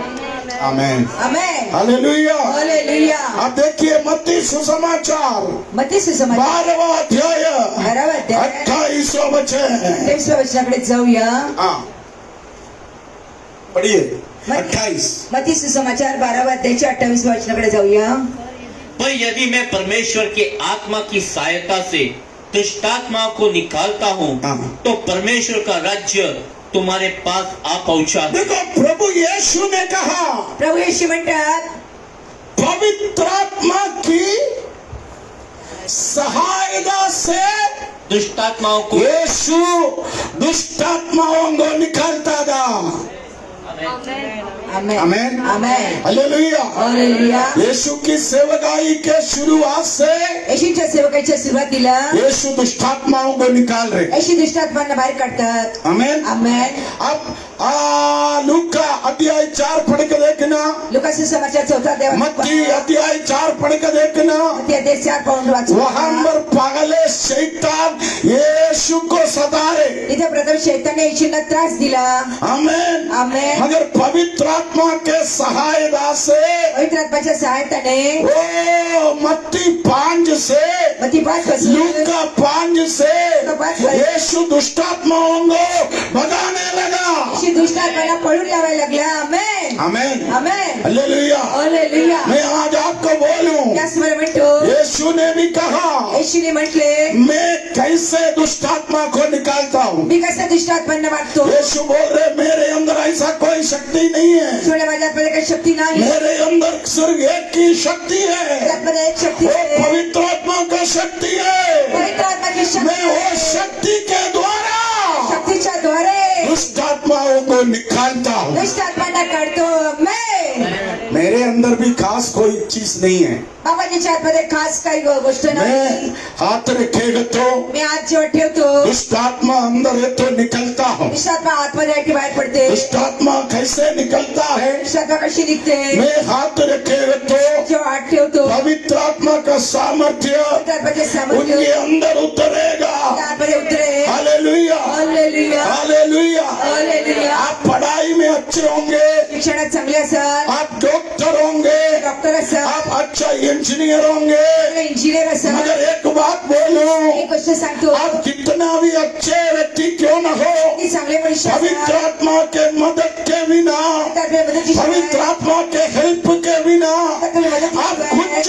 Amen amen. Hallelujah hallelujah. अब देखिए मत्ती सुसमाचार मत्ती सुसमाचार 12वां अध्याय 12वां अध्याय 28वां वचन 23व्या वचनाकडे जाऊया. हाँ पढ़िए मत- 28 मत्ती सुसमाचार 12व्या अध्यायाच्या 28व्या वचनाकडे जाऊया. पर यदि मैं परमेश्वर के आत्मा की सहायता से दुष्टात्मा को निकालता हूँ हाँ। तो परमेश्वर का राज्य तुम्हारे पास आ पहुंचा है। देखो प्रभु यीशु ने कहा प्रभू येशू म्हणतात, पवित्र आत्मा की सहायता से दुष्टात्माओं को यीशु दुष्ट आत्माओं को निकालता था आमेन. आमेन. आमेन. Hallelujah hallelujah. यीशु की सेवकाई के शुरुआत से येशूच्या सेवकाच्या सुरुवातीला यीशु दुष्टात्माओं को निकाल रहे येशू दुष्टात्मांना बाहेर काढतात. आमेन. आमेन. अब लूका अध्याय 4 पढ़ के देखना लूका सुसमाचार 4था अध्याय मत्ती अध्याय 4 पढ़ के देखना मत्ती अध्याय 4 पाऊंड वहां वाचून पर पागले शैतान यीशु को सता रहे तिथे प्रथम शैताने येशूंना त्रास दिला. आमेन. आमेन. मगर पवित्र आत्मा के सहायता से पवित्र आत्म्याच्या सहायताने ओ मत्ती 5 से मत्ती 5 पासून लूका 5 से यीशु दुष्टात्माओं को भगाने लगा येशू दुष्टात्माला पळून लावायला लागला. आमेन. आमेन. आमेन. हालेलुया. हालेलुया. मैं आज आपको बोलूं त्याचबरोबर म्हणतो, यीशु ने भी कहा येशूने म्हटले, मैं कैसे दुष्टात्मा को निकालता हूँ मी कसं दुष्टात्मांना मारतो. यीशु बोल रहे मेरे अंदर ऐसा कोई शक्ति नहीं है थोड्या माझ्या आतमध्ये काही शक्ती नाही. मेरे अंदर सिर्फ एक की शक्ति है आतमध्ये एक शक्ती वो आहे, पवित्र आत्मा का शक्ति है पवित्र आत्माची शक्ती मैं वो आहे. शक्ति के द्वारा शक्तीच्या द्वारे दुष्ट आत्माओं को निकालता हूँ दुष्ट आत्मांना काढतो. आमेन. मेरे अंदर भी खास कोई चीज नहीं है बाबाजीच्या आतमध्ये खास काही गोष्ट नाही. मैं हाथ रखेगा तो मी हात जेव्हा ठेवतो दुष्ट आत्मा अंदर है तो निकलता हूँ दुष्ट आत्मा आतमध्ये आहे की बाहेर पडते. दुष्ट आत्मा कैसे निकलता है दुष्ट आत्मा कशी निघते. मैं हाथ रखेगा तो जेव्हा हात ठेवतो पवित्र आत्मा का सामर्थ्य पवित्र आत्म्याचे सामर्थ्य उनके अंदर उतरेगा त्या आतमध्ये उतरे. Hallelujah hallelujah. Hallelujah hallelujah. आप पढ़ाई में अच्छे होंगे शिक्षणात चांगले असाल, आप डॉक्टर होंगे डॉक्टर असाल, आप अच्छा इंजीनियर होंगे इंजिनियर असाल. मगर एक बात बोलूं एक गोष्ट सांगतो, आप कितना भी अच्छे व्यक्ति क्यों न हो किती चांगले मनुष्य पवित्र असाल, आत्मा के मदद के बिना त्या मदतीशिवाय पवित्र आत्मा के हेल्प के बिना तुम्ही मदत आप कुछ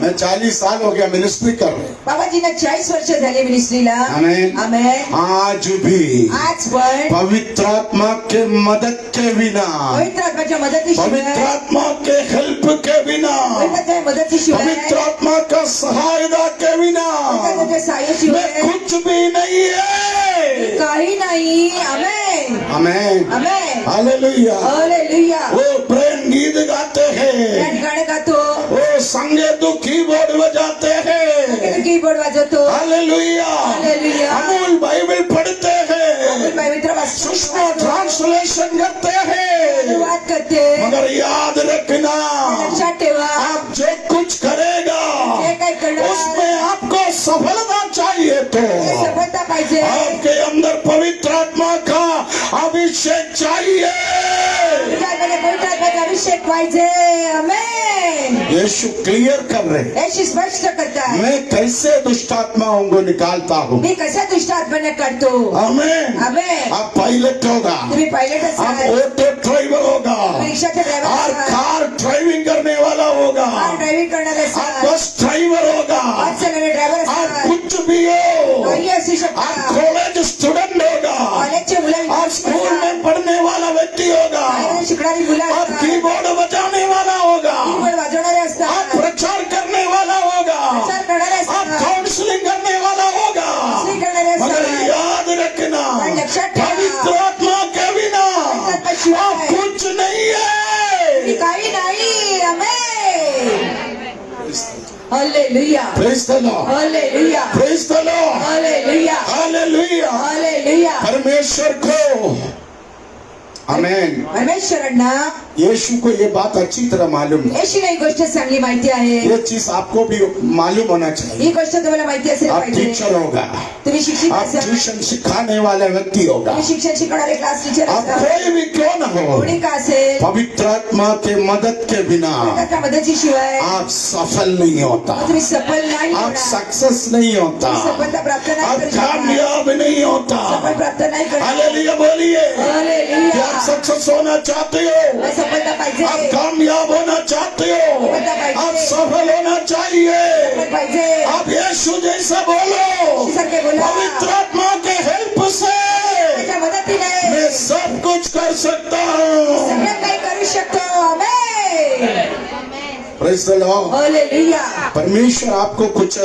मैं 40 साल हो गया मिनिस्ट्री कर रहे। बाबाजींना 40 वर्ष झाले मिनिस्ट्रीला. आमेन. आमेन. आज भी आज पण पवित्र आत्मा के मदद के बिना, पवित्र आत्म्याच्या मदतीशिवाय, पवित्र आत्मा के हेल्प के बिना, पवित्र आत्म्याच्या मदतीशिवाय, पवित्र आत्मा का सहायता के बिना पवित्र आत्म्याच्या मैं सहाय्याशिवाय कुछ भी नहीं है. काही नाही. आमेन. आमेन. आमेन. हालेलुया. हालेलुया. वो प्रेम गीत गाते हैं, गाणं गातो, वो संगे तो कीबोर्ड बजाते हैं. कीबोर्ड वाजवतो. हालेलुया. हालेलुया. अमूल बाइबल पढ़ते हैं, पवित्र सुषमा ट्रांसलेशन करते हैं. अनुवाद करते. मगर याद रखना, लक्षात ठेवा, आप जो कुछ करेगा जे काही करणार उसमें आपको सफलता चाहिए. तो सफलता पाहिजे. आपके अंदर पवित्र आत्मा का अभिषेक चाहिए. तुझ्याकडे पवित्र आत्म्याचा अभिषेक पाहिजे. आमेन. यीशु क्लियर कर रहे हैं, याशी स्पष्ट करतात, मैं कैसे दुष्ट आत्माओं को निकालता हूँ. मी कशा दुष्ट आत्म्याने काढतो. आमेन. आमेन. आप पायलट होगा, तुम्ही पायलट आप असाल, ऑटो ड्राइवर होगा, रिक्षाचे ड्रायव्हर और असाल, कार ड्राइविंग करने वाला होगा, कार ड्रायव्हिंग करणारे आप असाल, बस ड्राइवर होगा, बस चालवणारे ड्रायव्हर आप असाल, कुछ भी हो, काही असू आप शकता, कॉलेज स्टूडेंट होगा, कॉलेजचे मुलं आप स्कूल में पढ़ने वाला व्यक्ति होगा, शाळेत शिकणारी मुलं आप असतात, कीबोर्ड बजाने वाला होगा, कीबोर्ड वाजवणारे आप असतात, प्रचार करने वाला होगा, प्रचार करणारे आप असतात, काउंसलिंग करने वाला होगा. काउन्सिलिंग करणारे मगर असतात. याद रखना, पण लक्षात ठेवा, पवित्र आत्मा के बिना पवित्र आत्म्याशिवाय आप कुछ नहीं है. काही नाही. आमेन. Hallelujah. Praise the Lord. Hallelujah. Praise the Lord. Hallelujah. Hallelujah. Hallelujah. परमेश्वर को आमेन. परमेश्वरांना यीशु को ये बात अच्छी तरह मालूम है. येशूला ही गोष्ट चांगली माहिती आहे. ये चीज आपको भी मालूम होना चाहिए. ही गोष्ट तुम्हाला माहिती असेल आप पाहिजे. टीचर होगा, तुम्ही शिक्षित आप असाल, ट्यूशन सिखाने वाले व्यक्ति होगा, तुम्ही शिक्षण शिकवणारे क्लास टीचर आप असाल, कोई भी क्यों न हो, कोणी का असेल, पवित्र आत्मा के मदद के बिना त्या मदतीशिवाय आप सफल नहीं होता, तुम्ही सफल नाही आप होणार. सक्सेस नहीं होता, तुम्ही सफलता प्राप्त नाही आप करू शकणार. कामयाब नहीं होता. सफल प्राप्त नाही करणार. हालेलुया बोलिए. हालेलुया. क्या आप सक्सेस होना चाहते हो? मला सफलता पाहिजे. आप कामयाब होना चाहते हो? आप सफल होना चाहिए. सफल पाहिजे. आप यीशु जैसा बोलो, सारखे बोला. पवित्र आत्मा के हेल्प से त्याच्या मदतीने मैं सब कुछ कर सकता हूँ. सगळं काही करू शकतो. आमेन. Praise the Lord. हालेलुया. परमेश्वर आपको कुछ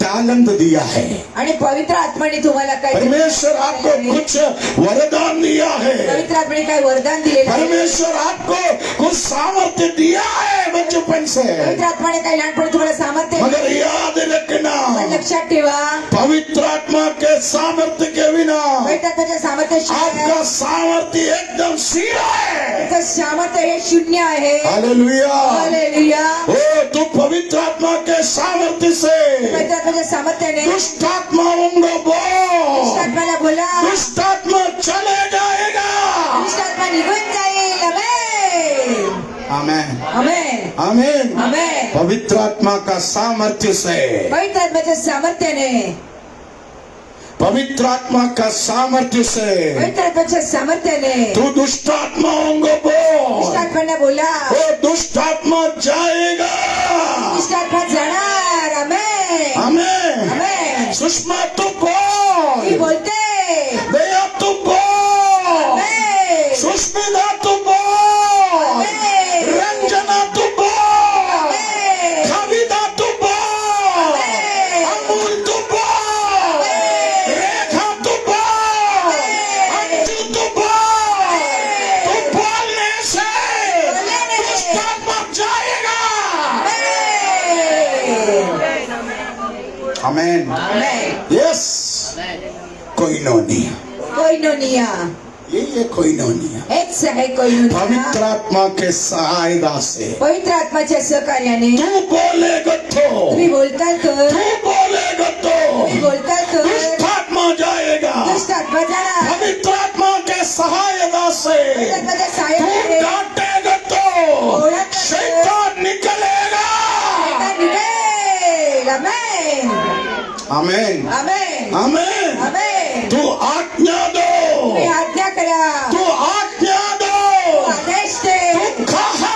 टैलेंट दिया है, आणि पवित्र आत्म्याने तुम्हाला काय परमेश्वर आपको कुछ वरदान दिया है, पवित्र आत्म्याने काय वरदान दिलेलं आहे. परमेश्वर आपको कुछ सामर्थ्य दिया है बचपन से. पवित्र आत्म्याने काय लहानपणी तुम्हाला सामर्थ्य दिलं. मगर याद रखना, पण लक्षात ठेवा, पवित्र आत्मा के सामर्थ्य के बिना पवित्र आत्म्याच्या सामर्थ्याशिवाय आपका सामर्थ्य एकदम सीधा है. तुमचं सामर्थ्य हे शून्य आहे. हालेलुया. हालेलुया. ओ तू पवित्र आत्मा के सामर्थ्य से पवित्र आत्म्याच्या सामर्थ्याने दुष्ट आत्माओं को दुष्ट बोल, आत्म्याला बोला, दुष्ट आत्मा चले जाएगा. दुष्ट आत्मा निघून जाईल. आमेन. आमेन. आमेन. आमेन. आमेन. पवित्र आत्मा का सामर्थ्य से, पवित्र आत्म्याच्या सामर्थ्याने, पवित्र आत्मा का सामर्थ्य से पवित्र आत्म्याच्या सामर्थ्याने तू दुष्ट आत्माओं को दुष्ट बोल, आत्म्यांना बोला, वो दुष्ट आत्मा जाएगा. दुष्ट आत्मा जाणार. आमेन. आमेन. आमेन. सुषमा तू मी बोल, बोलते. दया तू बोल, आमेन. सुष्मिता तू बोल, आमेन. रंजना तू बोल, आमेन. कविता तू बोल, आमेन. अमूल तू बोल, रेखा तू बोल, अंजू तू बोल. तू बोलने से दुष्ट आत्मा जाएगा. आमेन. आमेन. यस. कोइनोनिया, कोइनोनिया. ये कोइनोनिया हेच आहे कोइनोनिया. पवित्र आत्मा के सहायता से पवित्र आत्माच्या सहकार्याने तू बोलेगा तो, तुम्ही बोलता तर, तू बोलेगा तो तुम्ही बोलता तर दुष्ट आत्मा जाएगा. दुष्ट आत्मा जाणार. पवित्र आत्मा के सहायता से पवित्र आत्म्याच्या तू सहाय्याने डांटेगा तो शैतान निकलेगा. शैतान निघेल. आमेन. आमेन. आमेन. आमेन. आमेन. तू आज्ञा तुम्ही दो, आज्ञा करा, तू आज्ञा दो, आदेश दे, तू कहा.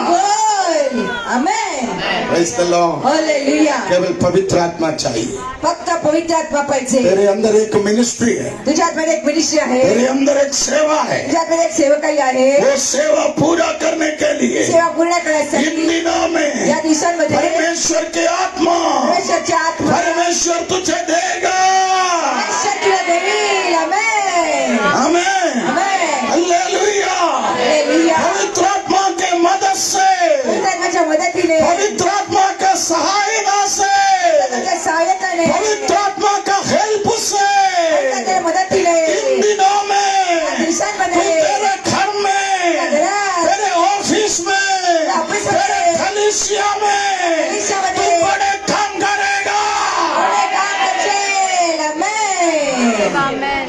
बोल. आमेन. Praise the Lord. हालेलुया. केवल पवित्र आत्मा चाहिए. फक्त पवित्र आत्मा पाहिजे. तेरे अंदर एक मिनिस्ट्री है. तुझ्या आतमध्ये एक मिनिस्ट्री आहे. तेरे अंदर एक सेवा है. तुझ्या आतमध्ये एक सेवकाई आहे. वो सेवा पूरा करने के लिए सेवा पूर्ण इन करण्यासाठी दिनों में या दिवसांमध्ये परमेश्वर की आत्मा परमेश्वरची आत्मा परमेश्वर तुझे देगा. परमेश्वर तुला देईल. आमेन. आमेन. आमेन. हालेलुया. हालेलुया. पवित्र आत्मा के मदद से, पवित्र आत्म्याच्या मदतीने, पवित्र आत्मा का सहायता से, त्याच्या सहाय्यताने, पवित्र आत्मा का हेल्प से त्याच्या मदतीने इन दिनों में तू दिवसांमध्ये तेरे घर में, तेरे ऑफिस में, ऑफिस में, तेरे कलीसिया में कलीसियामध्ये तू बड़े काम करेगा. बड़े काम करशील. Amen.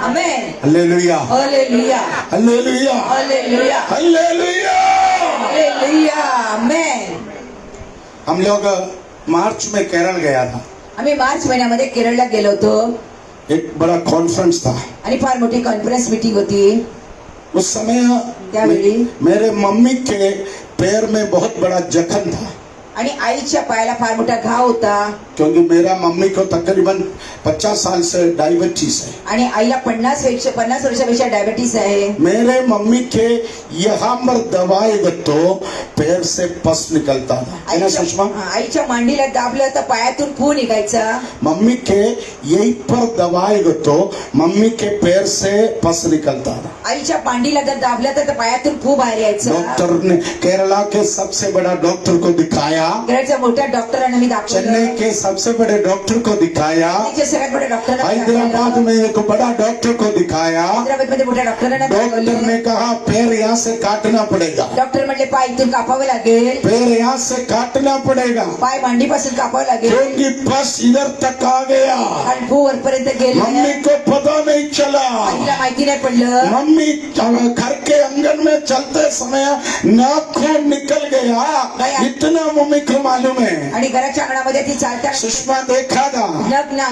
Amen. Hallelujah. Hallelujah. Hallelujah. Hallelujah. Hallelujah. Hallelujah. Amen. हम लोग मार्च में केरल गया था. आम्ही मार्च महिन्यामध्ये केरळला गेलो होतो एक बड़ा कॉन्फ्रेंस था. आणि फार मोठी कॉन्फरन्स मीटिंग होती. उस समय त्यावेळी मेरे मम्मी के पैर में बहुत बड़ा जखम था. आणि आईच्या पायाला फार मोठा घाव होता. क्योंकि मेरा मम्मी को तकरीबन 50 साल से डायबिटीज है. आणि आईला 50 वर्षापेक्षा डायबिटीज आहे. मेरे मम्मी के यहाँ पर दवाई तो पैर से पस निकलता था. है ना सुषमा? आईच्या मांडीला दाबलं तर पायातून पू निघायचा. मम्मी के यही पर दवाई तो मम्मी के पैर से पस निकलता था. आईच्या मांडीला जर दाबलं तर पायातून पू बाहेर यायचा. डॉक्टर ने केरला के सबसे बड़ा डॉक्टर को दिखाया. केरळच्या मोठ्या डॉक्टरांना मी दाखवलं. चेन्नई के सबसे बड़े डॉक्टर को दिखाया. चेन्नईच्या सगळ्यात मोठ्या डॉक्टरांना हैदराबाद में एक बड़ा डॉक्टर को दिखाया. हैदराबाद मध्ये मोठ्या डॉक्टरांना डॉक्टर ने दाखवलं. कहा पैर यहाँ से काटना पड़ेगा. डॉक्टर म्हणले पाय इथून कापावं लागेल. पैर यहाँ से काटना पड़ेगा पाय मांडीपासून कापावं लागेल. क्योंकि पस इधर तक आ गया. आणि पू वरपर्यंत गेले. मम्मी को पता नहीं चला. आईला माहिती नाही पडलं. मम्मी घर के आंगन में चलते समय नाखून निकल गया. इतना मम्मी को मालूम है. आणि घराच्या अंगणामध्ये ती चालता सुषमा देखा था.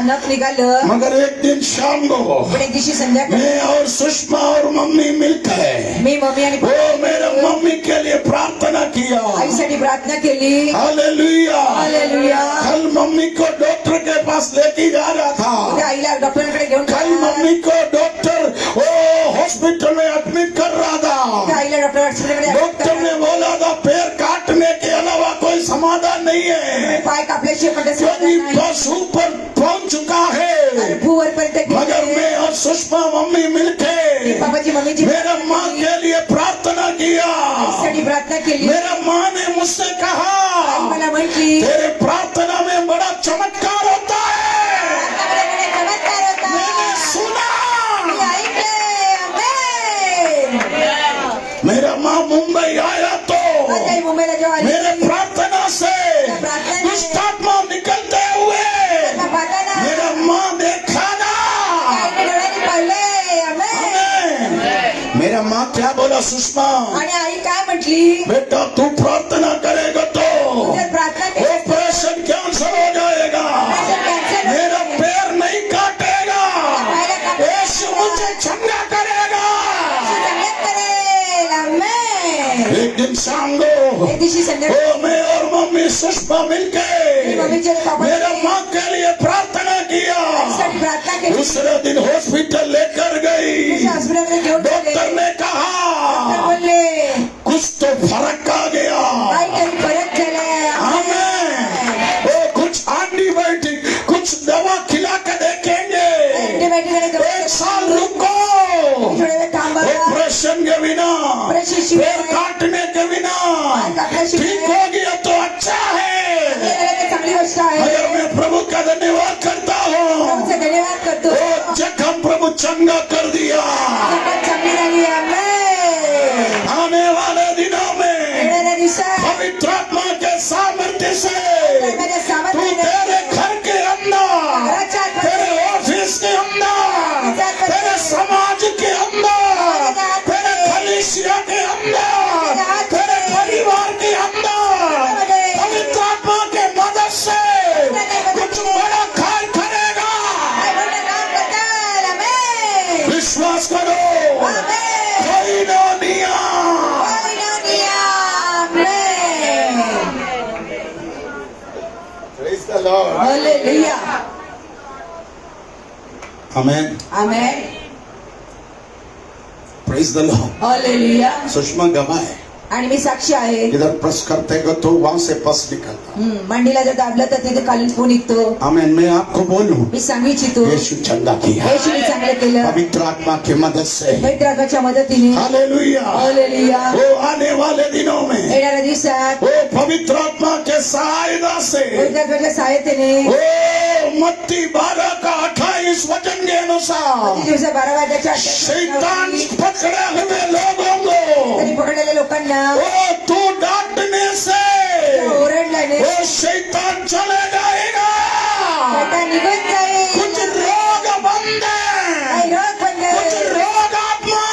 नख निघालं. मगर एक दिन शाम को पण एक दिवशी संध्याकाळी मैं और सुषमा और मम्मी मिलकर मी मम्मी आणि वो मेरे मम्मी के लिए प्रार्थना किया. आईसाठी प्रार्थना केली. हालेलुया. हालेलुया. कल मम्मी को डॉक्टर के पास लेके जा रहा था. उद्या आईला डॉक्टरांकडे घेऊन कल मम्मी को डॉक्टर हॉस्पिटल में एडमिट कर रहा था. उद्या आईला हॉस्पिटलमध्ये डॉक्टर ने बोला था पैर काटने के अलावा कोई समाधान नहीं है. पाय कापल्याशिवाय पण क्योंकि बस ऊपर पहुंच चुका है. भूवरपर्यंत मगर मैं और सुषमा मम्मी मिलके पापाची मम्मीची मेरा माँ के लिए प्रार्थना किया. आईसाठी प्रार्थना केली. मेरा माँ ने मुझसे आई कहा मला म्हटली तेरे प्रार्थना में बड़ा चमत्कार होता है. प्रार्थनामध्ये चमत्कार होता. मैंने सुना. मी ऐकले. आमेन. मेरा माँ मुंबई आया तो माझी आई मुंबईला जेव्हा आली मेरे प्रार्थना से प्रार्थना दुष्ट आत्मा निकलते हुए पाहता ना मेरा माँ देखा ना. आईने डोळ्यांनी पाहिले. आमेन. आमेन. मेरा माँ क्या बोला सुषमा? आणि आई काय म्हटली? बेटा तू प्रार्थना करेगा तो जर प्रार्थना केली ऑपरेशन कैंसिल हो जाएगा. मेरा पैर नहीं काटेगा. यीशु मुझे चंगा करेगा. चांगलं करेल. आमेन. एक दिन शाम को एक दिवशी संध्याकाळी मैं और मम्मी सुषमा मिलके मम्मीचे पापा मेरा माँ के लिए प्रार्थना किया. आईसाठी प्रार्थना केली. दूसरे दिन हॉस्पिटल लेकर गई. हॉस्पिटलमध्ये घेऊन गेले. डॉक्टर ने डॉक्टर कहा बोलले कुछ तो फर्क आ गया. काहीतरी फरक झालाय. हमें वो कुछ एंटीबायोटिक कुछ दवा खिला के देखेंगे. अँटीबायोटिक आणि दवा 1 साल रुको. थोडा वेळ थांबा. ऑपरेशन के बिना ऑपरेशन पैर शिवाय काटने के बिना कापल्याशिवाय ठीक हो गया तो अच्छा है. आपल्याला चांगली गोष्ट आहे. मगर मैं प्रभु का धन्यवाद करता हूँ. प्रभूचा धन्यवाद करतो. वो जख्म प्रभु चंगा कर दिया. आपण चांगली झाली. आमेन. आने वाले दिनों में येणाऱ्या दिवसात पवित्र आत्मा के सामर्थ्य से माझ्या तू सामर्थ्याने तेरे घर के अंदर, घराच्या आतमध्ये, तेरे ऑफिस के अंदर, तेरे समाज के अंदर, तेरे कलीसिया के अंदर, तेरे परिवार के अंदर पवित्र आत्मा के मदद से कुछ बड़ा कार्य करेगा. मोठं काम करताल. आमेन. विश्वास करो. आमेन. कोई ना निया. Hallelujah. Amen. Lord. Hallelujah amen. Amen praise the Lord. Hallelujah Sushma गवाह है, आणि मी साक्षी आहे इधर प्रेस करते हो तो वहां से पस निकलता। मांडीला जर दाबलं तर तिथे खाली फोन निघतो. आमेन। मैं आपको बोलूं, मी सांगू इच्छितो यीशु चंगा किया येशूने चांगलं केलं पवित्र आत्मा की मदद से। पवित्र आत्म्याच्या मदतीने. हालेलुया। हालेलुया वो आने वाले दिनों में येणाऱ्या दिवसात वो पवित्र आत्मा के सहायता से पवित्र आत्म्याच्या सहायतेने वो मत्ती 12 का 28 वचन के अनुसार दिवसा 12 वाजताच्या शैतान पकड़े हुए लोगों को त्यांनी पकडलेल्या लोकांना वो तू डांटने से ओरडल्याने वो शैतान चले जाएगा। शैतान निघून जाईल. कुछ रोग बंद काही है, रोग बंद कुछ आहे. रोग आत्मा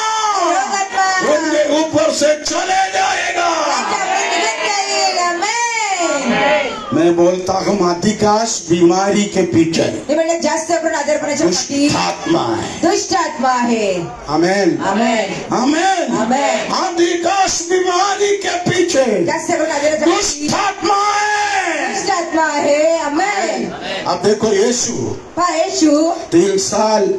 रोग आत्मा उनके ऊपर से चले जाएगा। त्याच्यामुळे निघून जाईल. आमेन. मैं बोलता हूँ अधिकांश बीमारी के पीछे मी म्हणले जास्त करून आजारपणाच्या पाठी दुष्ट आत्मा है। दुष्ट आत्मा आहे. आमेन आमेन आमेन। आमेन. अधिकांश बीमारी के पीछे जास्त करून आजाराच्या पाठी दुष्ट आत्मा है। दुष्ट आत्मा आहे. आमेन. अब देखो यीशु पहा येशू 3 साल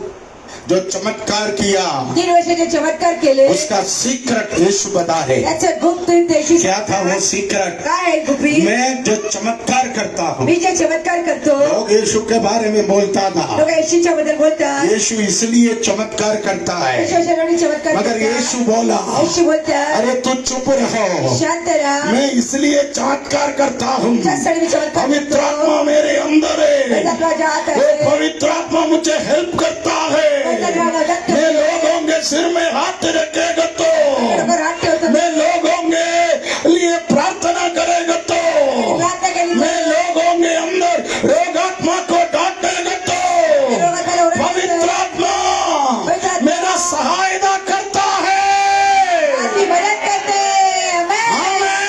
जो चमत्कार किया 3 वर्षाचे चमत्कार केले. उसका सीक्रेट यीशु बता रहे। त्याचं गुप्त येशू क्या था वो सीक्रेट? काय आहे गुप्त? मैं जो चमत्कार करता हूँ, मी जे चमत्कार करतो लोग यीशु के बारे में बोलता था लोक येशूच्या बद्दल बोलतात. यीशु इसलिए चमत्कार करता है, येशूने चमत्कार मगर करतात. यीशु बोला येशू बोलतात अरे तू चुप रहो, शांत राहा. मैं इसलिए चमत्कार करता हूँ। त्यासाठी मी चमत्कार पवित्र आत्मा मेरे अंदर है, माझ्या हात वो आहे. पवित्र आत्मा मुझे हेल्प करता पवित्र आत्मा है। मदत मैं करते. लोगों के सिर में हाथ रखेगा तो लोकांवर हात ठेवतो. मैं लोगों के लिए प्रार्थना करेगा तो प्रार्थना केली मैं तर लोगों के अंदर रोगात्मा को डांटेगा तो रोगात्माला ओरडतो. पवित्र आत्मा मेरा सहायता करता है। ती मदत करते. आमेन.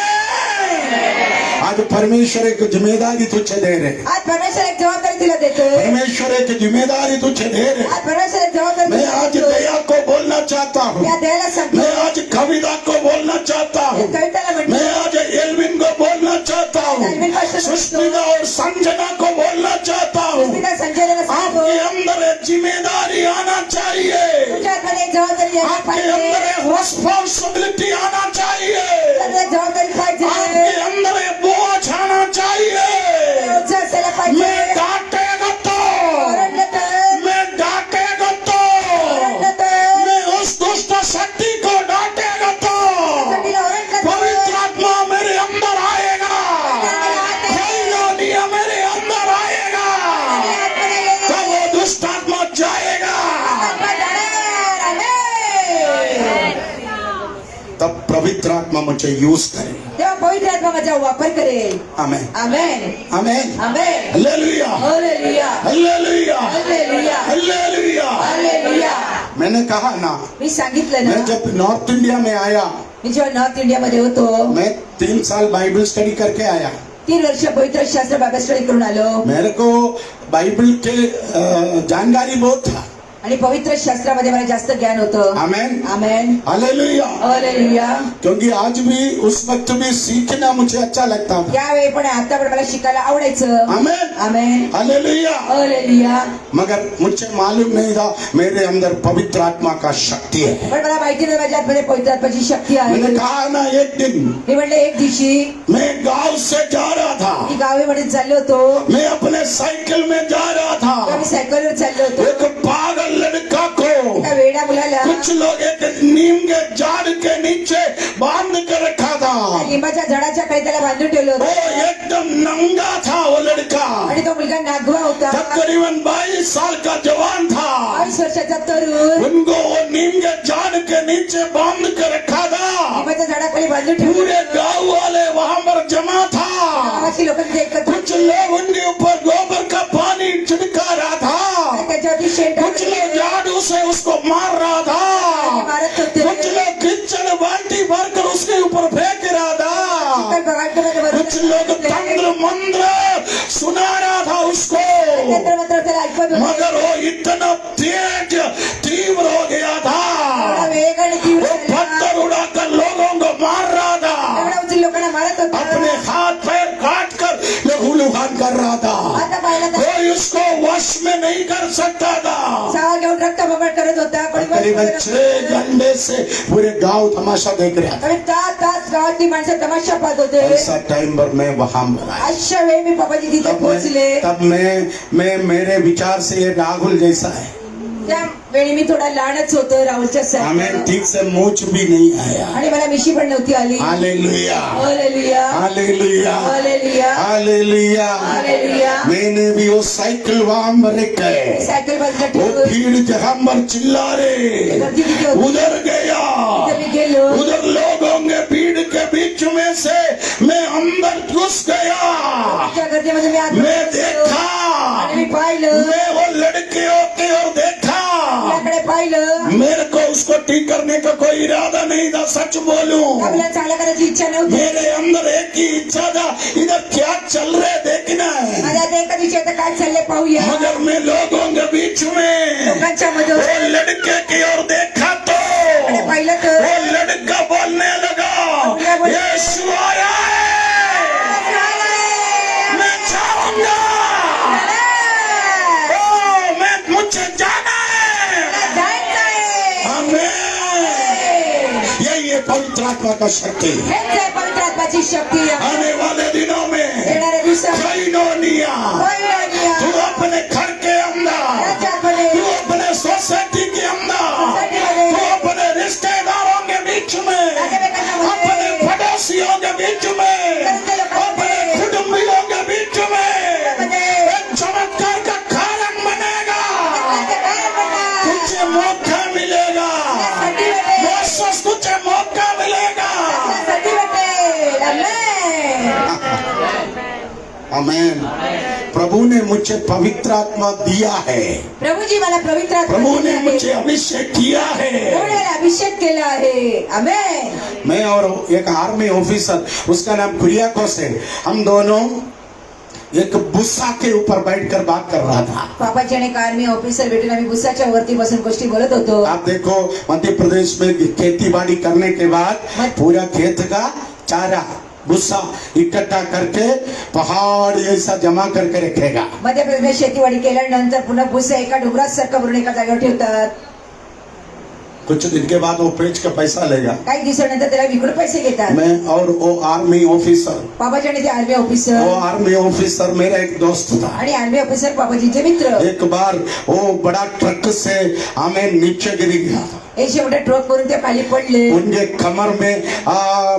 आज परमेश्वर एक जिम्मेदारी तुझे दे रहे, आज परमेश्वर एक जबाबदारी तिला देतोय. परमेश्वर एक जिम्मेदारी तुझे दे रहे। आज परमेश्वर एक जबाबदारी मैं तिला आज देतोय. दया को बोलना चाहता हूँ, या द्यायला सांगतो. मैं आज कविता को बोलना चाहता हूँ, कविताला मैं म्हणतो. आज एल्विन को बोलना चाहता हूँ, एल्विन पास्टर को सुष्मिता और संजना को बोलना चाहता हूँ। सुस्मिता संजयला सांगतो. आपके अंदर एक जिम्मेदारी आना चाहिए, तुमच्या आतमध्ये एक जबाबदारी यायला आपके पाहिजे. अंदर एक रिस्पॉन्सिबिलिटी आना चाहिए, तुमच्या जबाबदारी पाहिजे. आपके अंदर एक बोझ आना चाहिए। ओझं असायला मैं पाहिजे. डांटेगा तो, ओरडलं तर मैं डांटेगा तो, ओरडलं तर मैं उस दुष्ट शक्ति को डांटेगा तो सगळीला ओरडलं तर पवित्र आत्मा मेरे अंदर आएगा, खैरोनिया मेरे अंदर आएगा, तब वो दुष्ट आत्मा जाएगा। आत्मा जाणार. आमेन. तब पवित्र आत्मा मुझे यूज करे। तेव्हा पवित्र आत्मा माझा वापर करेल. Amen amen amen amen. Hallelujah hallelujah hallelujah hallelujah hallelujah. Hallelujah. मैंने कहा ना, मी सांगितलं मैं ना, जब नॉर्थ इंडिया में आया, मी जेव्हा नॉर्थ इंडियामध्ये होतो मैं 3 साल बाइबल स्टडी करके आया। 3 वर्ष पवित्र शास्त्र बायबल स्टडी करून आलो. मेरे को बाइबल के जानकारी बहुत था। आणि पवित्र शास्त्रामध्ये मला जास्त ज्ञान होतं. आमेन आमेन हालेलुया। हालेलुया. क्योंकि आज भी उस वक्त भी सीखना मुझे अच्छा लगता था। यावेळी पण आता पण मला शिकायला आवडायचं. आमेन आमेन हालेलुया। हालेलुया. मगर मुझे मालूम नहीं था मेरे अंदर पवित्र आत्मा का शक्ति है। पण मला माहिती नाही माझ्या आतमध्ये पवित्र आत्म्याची शक्ती आहे. मैंने कहा ना, एक दिन मी म्हणले एक दिवशी मैं गांव से जा रहा था, मी गावामध्ये चाललो होतो. मैं अपने साइकिल में जा रहा तेव्हा था। मी सायकलवर चाललो होतो. एक पागल लड़का को एका वेडा मुलाला कुछ लोग एक नीम के झाड़ के नीचे बांध कर रखा था। लिंबाच्या झाडाच्या खाली त्याला बांधून ठेवलं वो होतं. एकदम नंगा था वो लड़का, आणि तो मुलगा नागवा होता. तकरीबन 22 साल का जवान था। 22 वर्षाचा तरुण उनको वो नीम के झाड़ के नीचे बांध कर रखा था। लिंबाच्या झाडाखाली बांधून ठेवलं पूरे होतं. गांव वाले वहां पर जमा था। गावाची लोक तिथे एकत्र कुछ लोग उनके ऊपर गोबर का पानी छिड़का रहा था, त्याच्यावरती शेण कुछ लोग झाड़ू से उसको मार रहा था, मारत होते. कुछ लोग किचन बाल्टी भरकर उसके ऊपर फेंक रहा था, कुछ लोग तंत्र मंत्र सुना रहा था उसको। मंत्र त्याला ऐकवत होते. मगर वो इतना तेज तीव्र हो गया एवढा था, वेग आणि तीव्र वो झाला. पत्थर उड़ाकर लोगों को मार रहा था, एवढा उचल लोकांना मारत होता. अपने हाथ पैर काट कर लहूलुहान कर रहा था। आता में नहीं कर सकता था। सावा घेऊन रक्त बघड करत होता. कोणी करीबन वयस्कर 6 घंटे से पूरे गांव तमाशा देख रहा था। आणि तास गावातली माणसं तमाशा पाहत होते. ऐसा टाइम पर मैं वहां बनाया। अशा वेळी मी बाबाजी तिथे पोहोचले. तब मैं मेरे विचार से ये राहुल जैसा है। त्या वेळी मी थोडा लहानच होतो राहुलच्या हमें सारखा. ठीक से मूछ भी नहीं आया। आणि मला मिशी पण नव्हती आली. Hallelujah, hallelujah, hallelujah, hallelujah, hallelujah. Hallelujah. मैंने भी वो साइकिल वहां पर रखे, सायकल बाजूला वो ठेवून भीड़ जहां पर चिल्ला रहे, गर्दी किती होती. उधर गया। तिथे मी गेलो. उधर लोगों के भीड़ के बीच में से मैं अंदर घुस गया। त्या गर्दीमध्ये मी आत मैं बसलो. देखा, आणि मी पाहिलं. मैं वो लड़कियों की ओर देखा। त्याकडे पाहिलं. मेरे को उसको ठीक करने का कोई इरादा नहीं था, सच बोलूं। आपल्याला चांगलं करायची इच्छा नव्हती. मेरे अंदर एक ही इच्छा था, इधर क्या चल रहा है देखना है। माझ्या आता एका दिवशी आता काय चाललंय पाहूया. मगर मैं लोगों के बीच में लोकांच्या मध्ये वो लड़के की ओर देखा तो पाहिलं तर वो लड़का बोलने लगा, यीशु आया है, मैं जाऊंगा, ओ मैं मुझे जाना है। आमीन। यही है पवित्र आत्मा का शक्ति। हेच आहे पवित्र आत्म्याची शक्ती. आने वाले दिनों में येणाऱ्या दिवसात कोइनोनिया, कोइनोनिया, तू अपने घर के अंदर, राज्यामध्ये, तू अपने सोसाइटी के अंदर, सोसायटीमध्ये, तू अपने रिश्तेदारों के बीच में, नातेवाईकांमध्ये, अपने पड़ोसियों के बीच में, अपने कुटुंबियों के बीच में एक चमत्कार का कारण बनेगा। तुझे मौका मिलेगा, मोसेस तुझे मौका मिलेगा। आमीन। प्रभु ने मुझे पवित्र आत्मा दिया है, प्रभूजी मला पवित्र आत्मा प्रभु दिली ने आहे. मुझे अभिषेक किया है। प्रभूने मला अभिषेक केला आहे. आमेन. मैं और एक आर्मी ऑफिसर, उसका नाम कुरियाकोस है, हम दोनों एक बुस्सा के ऊपर बैठकर बात कर रहा था। पापाची आणि आर्मी ऑफिसर भेटून आम्ही बुसाच्या वरती बसून गोष्टी बोलत होतो. आप देखो, मध्य प्रदेश में खेती बाड़ी करने के बाद पूरा खेत का चारा भूसा इकट्ठा करके पहाड़ ऐसा जमा करके रखेगा। मध्य प्रदेश शेतीवाडी केल्यानंतर पुन्हा भुसा एका डोंगरात सारखा भरून एका जागेवर ठेवतात. कुछ दिन के बाद वो बेच के पैसा लेगा। काही दिवसानंतर त्याला विकून पैसे घेतात. मैं और वो आर्मी ऑफिसर, बाबाजी आणि ते आर्मी ऑफिसर, वो आर्मी ऑफिसर मेरा एक दोस्त था। आणि आर्मी ऑफिसर बाबाजीचे मित्र. एक बार वो बड़ा ट्रक से हमें नीचे गिर गया, एकशे मोठे ट्रक करून ते खाली पडले उनके कमर में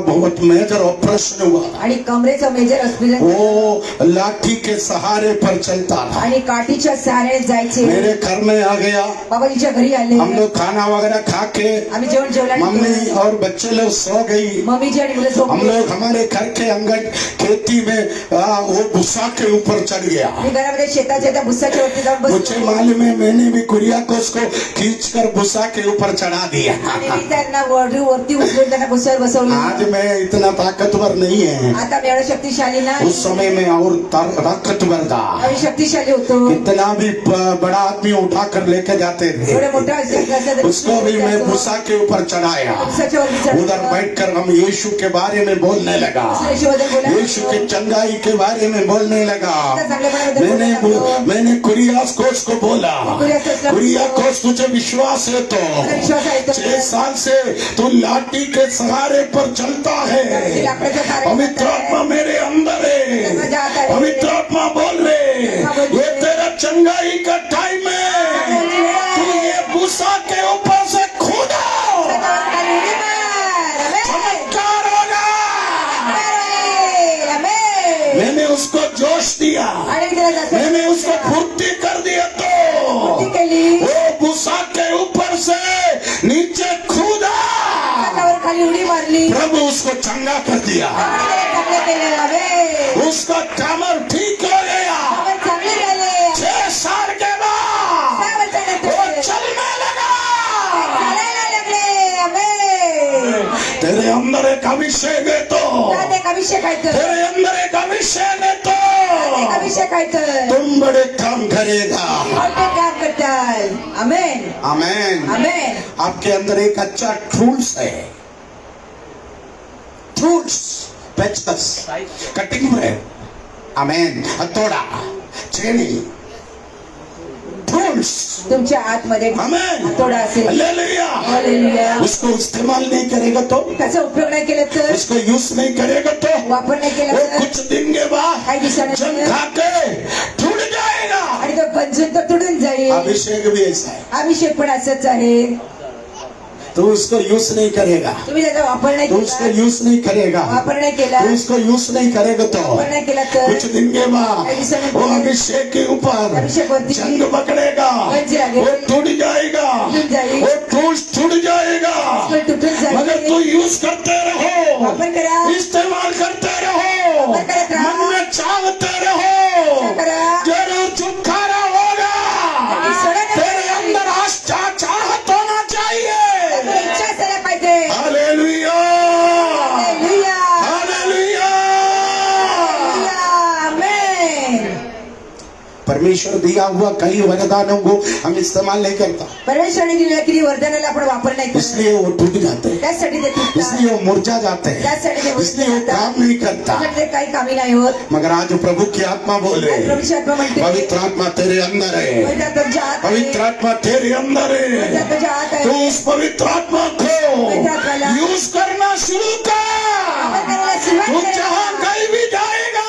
बहुत मेजर ऑपरेशन हुआ। आणि कमरेचा मेजर हॉस्पिटल वो लाठी के सहारे पर चलता था। आणि काठीच्या सहाऱ्याने जायचे. मेरे घर में आ गया, बाबाजीच्या घरी आले. हम लोग खाना वगैरह खा के, आम्ही जेवण जेवला. मम्मी और बच्चे लोग सो गई। मम्मीजी आणि मुलं हम झोपले. लोग हमारे घर के अंगन खेती में वो भूसा के ऊपर चढ़ गया। मी घरामध्ये शेताच्या त्या भुसाच्या वरती जाऊन मुझे बसलो. मालूम है, मैंने भी कुरियाकोस को खींचकर भूसा के ऊपर चढ़ा दिया। आणि मी त्यांना वरती उचलून त्यांना भुसावर बसवलं. आज मैं इतना ताकतवर नहीं है, आता मी एवढा शक्तिशाली ना. उस समय में और ताकतवर था। आम्ही शक्तिशाली होतो. इतना भी बड़ा आदमी उठा कर लेके जाते एवढे थे, मोठा असं उसको भी मैं भूसा के ऊपर चढ़ाया। भुसाच्या वरती चढलो. उधर बैठकर हम यीशु के बारे में बोलने लगा, यीशुबद्दल बोलायला यीशु के चंगाई के बारे में बोलने लगा। चांगल्यापणाबद्दल बोलायला लागलो. मैंने कुरियाकोस को बोला, कुरियाकोसला कुरियाकोस तुझे विश्वास है तो मला विश्वास आहे तो. 6 साल से तू लाठी के सहारे पर चलता है। लाकडाच्या सहाऱ्याने पवित्र आत्मा मेरे अंदर है, पवित्र आत्मा बोल रहे, ये तेरा चंगाई का टाइम है, तू ये भूसा के ऊपर से कूदो, चमत्कार होगा। मैंने उसको जोश दिया, आणि मी त्याला जास्त मैंने उसको फुर्ती कर दिया तो फुर्ती केली. वो भूसा के ऊपर से नीचे कूदा, हातावर खाली उडी मारली. प्रभु उसको चंगा कर दिया, चांगले केले. आमेन. उसका कमर ठीक हो गया। आपण चांगले झाले. 6 साल के बाद 6 वर्षानंतर वो चलने लगा। चालायला लागले. आमेन. तेरे अंदर एक अभिषेक है तो, त्यात एक अभिषेक आहे तर. तेरे अंदर एक अभिषेक है तो एक अभिषेक आहे तर. तुम बड़े काम करेगा। मोठे काम करताल. आमेन. आमेन। आमेन. आपके अंदर एक अच्छा टूल्स है, टूल्स, पेचकस, कटिंग में, आमेन, हथौड़ा, छेनी, weapons. तुमच्या आतमध्ये Amen. हातोडा असेल. हालेलुया. हालेलुया. उसको इस्तेमाल नहीं करेगा तो, त्याचा उपयोग नाही केला तर, उसको यूज नहीं करेगा तो, वापर नाही केला वो तर, कुछ दिन के बाद काही दिवसानंतर जंग खा के टूट जाएगा. आणि तो गंजून तो तुडून जाईल. अभिषेक भी ऐसा है. अभिषेक पण असंच आहे. तू उसको यूज नहीं करेगा, तुम्ही त्याचा वापर नाही तू उसको केला, यूज नहीं करेगा, वापर नाही केला, तू उसको यूज नहीं करेगा तो वापर नाही केला तर कुछ दिन के बाद वो अभिषेक के ऊपर अभिषेक होती, जंग पकड़ेगा, गंज लगेगी, वो टूट जाएगा, टूट जाएगी, वो टूट जाएगा. उसमें टूटून जाईल. मगर तू यूज करते रहो, वापर करा, इस्तेमाल करते रहो, वापर करत राहा. मन में चाहते रहो, करा. जरूर छुटकारा होगा. तेरे अंदर आस्था चाहत होना चाहिए. इच्छा असायला पाहिजे. हालेलुया. हालेलुया. हालेलुया. आमेन. परमेश्वर दिया हुआ कई वरदानों को हम इस्तेमाल नहीं करता, परमेश्वराने दिलेल्या किती वरदानाला आपण वापर नाही करत. इसलिए वो टूट जाते हैं, त्यासाठी ते तुटतात. इसलिए वो मुरझा जाते हैं, त्यासाठी ते इसलिए वो जातात. काम नहीं करता. त्यासाठी ते काही कामी नाही होत. मगर आज प्रभु की आत्मा बोले, प्रभूची आत्मा म्हणते, पवित्र आत्मा तेरे अंदर है, पवित्र आत्मा तुझ्या आत आहे. पवित्र आत्मा तेरे अंदर पवित्र है. आत्मा तुझ्या आत आहे. तू उस पवित्र आत्मा पवित्र आत्माला को यूज करना शुरू वापर कर. करायला सुरुवात तू करा. जहाँ कहीं भी जाएगा,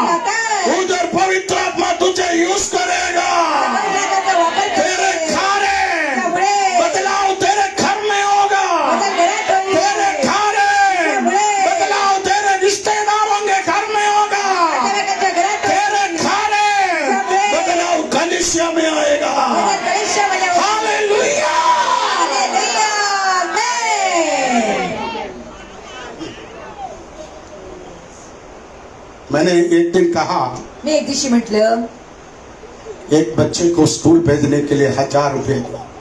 नका. उधर पवित्र आत्मा तुझे यूज करेगा. पवित्र आत्म्याचा वापर तेरे करायचा. खारे त्यामुळे बदलाव तेरे घर में होगा. बदल घरात होईल. तेरे खारे बदलाव तेरे रिश्तेदारों के घर में होगा. नातेवाईकांच्या घरात होईल. तेरे खारे बदलाव कलीसिया में आएगा. बदल कलिसियामध्ये होईल. हालेलुया. हालेलुया. आमेन. मैंने एक दिन कहा, मी एक दिवशी म्हटलं, एक बच्चे को स्कूल भेजने के लिए 1000 रुपए.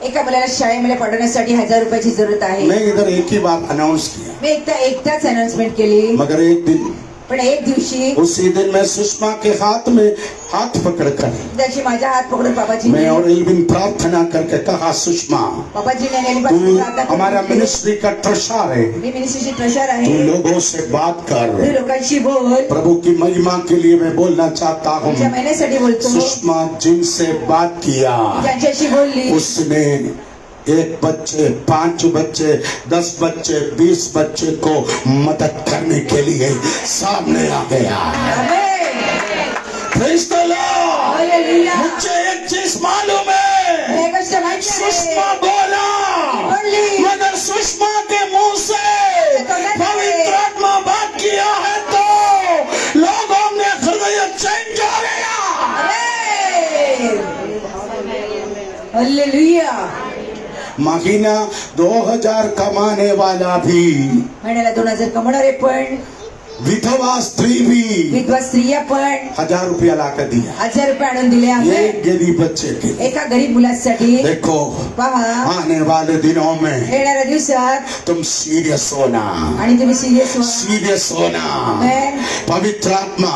एका मुलाला शाळेमध्ये पाठवण्यासाठी 1000 रुपयाची जरूरत आहे. मैं इधर एक ही बात अनाउंस किया, मी एकदाच अनाउन्समेंट केली. मगर एक दिन पण एक दिवशी उसी दिन मैं सुषमा के हाथ में हाथ पकड़कर त्याची माझा हात पकडून बाबाजी मैं और एल्विन प्रार्थना करके कहा, सुषमा बाबाजीने तू नेहमीपासून प्रार्थना हमारा केली. मिनिस्ट्री का ट्रेजर है, मी मिनिस्ट्रीची ट्रेजर आहे. तू लोगों से बात तू कर. लोकांशी बोल. प्रभू की महिमा के लिए मैं बोलना चाहता हूँ. तुमच्या महिन्यासाठी बोलतो. सुषमा जिनसे बात किया, ज्यांच्याशी बोलली उसने एक बच्चे, 5 बच्चे, 10 बच्चे, 20 बच्चे को मदद करने के लिए सामने आ गया. आमेन. Praise the Lord. हालेलुया. मुझे एक चीज मालूम है, एक गोष्ट माहिती सुषमा आहे. बोला, बोलली. मगर सुषमा के मुंह से पवित्र आत्मा बात किया है तो लोगों ने हृदय चेंज हो गया. आमेन. हालेलुया. महीना 2000 कमाने वाला भी, महिन्याला 2000 कमवणारे पण, विधवा स्त्री भी विधवा स्त्रिया पण 1000 रुपया ला कर दिया. 1000 रुपये आणून दिले ये आम्ही गरीब बच्चे के लिए. एका गरीब मुलासाठी. देखो पहा, आने वाले दिनों में येणाऱ्या दिवसात तुम सीरियस होना, आणि तुम्ही सिरियस व्हा. सीरियस होना. आमेन. पवित्र आत्मा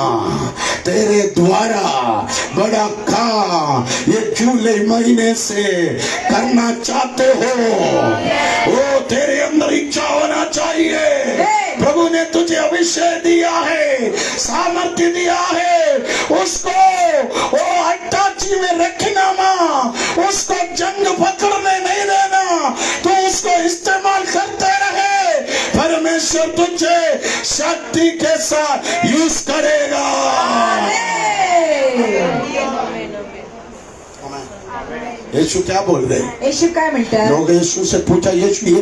तेरे द्वारा बड़ा काम ये जुलाई महीने से करना चाहते हो. वो तेरे अंदर इच्छा होना चाहिए. प्रभु ने तुझे अभिषेक दिया है, सामर्थ्य दिया है, उसको वो अट्टाची में रखना मां, उसको जंग पकड़ने नहीं देना. तो उसको इस्तेमाल करते रहे, परमेश्वर तुझे शक्ति के साथ यूज करेगा. यीशु क्या बोल रहे हैं? येशू काय म्हणतात? लोग यीशु से पूछा, यीशु ये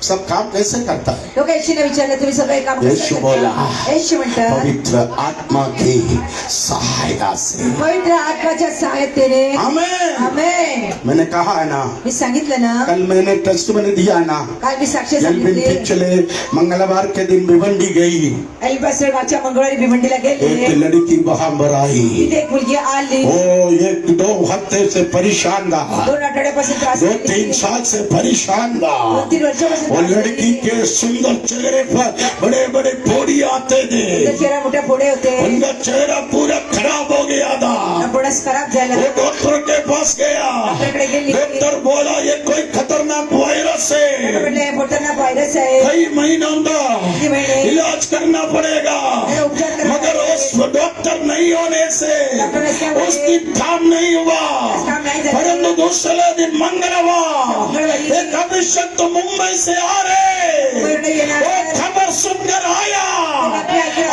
सब काम कैसे करता है? लोक येशूने विचारलं, तुम्ही सगळे काम कसं येशू करता? बोला, येशू म्हणतात, पवित्र आत्मा की सहायता से. पवित्र आत्माच्या सहायतेने. आमेन. आमेन. मैंने कहा है ना, मी सांगितलं ना, कल मैंने टेस्टमनी दिया ना, काल मी साक्ष एल्विन सांगितली. पिछले मंगलवार के दिन भिवंडी गई, अलिबाग मागच्या मंगळवारी भिवंडीला गेले. एक लड़की वहां पर आई. तिथे एक मुलगी आली. वो 1-2 हफ्ते से परेशान रहा, 2 आठवड्यापासून त्रास 2-3 साल से परेशान रहा. 2-3 वर्षापासून वो त्रास लड़की देते. के सुंदर चेहरे पर बड़े बड़े फोड़ी आते थे. तिचा चेहरा मोठे फोडे होते. उनका चेहरा पूरा खराब हो गया था. थोडाच खराब झाला. वो डॉक्टर के पास गया. डॉक्टरकडे गेली. डॉक्टर बोला ये कोई खतरनाक वायरस है, म्हटलं मोठा व्हायरस आहे. कई महीनों का किती महिने इलाज करना पड़ेगा. उपचार करना मगर उस डॉक्टर नहीं होने से डॉक्टर ने क्या बोले? उसकी काम नहीं हुआ. काम नहीं झालं. परंतु दूसरे दिन मंगलवार एक अभिषक्त मुंबई से आ रहे, वो खबर सुनकर आया,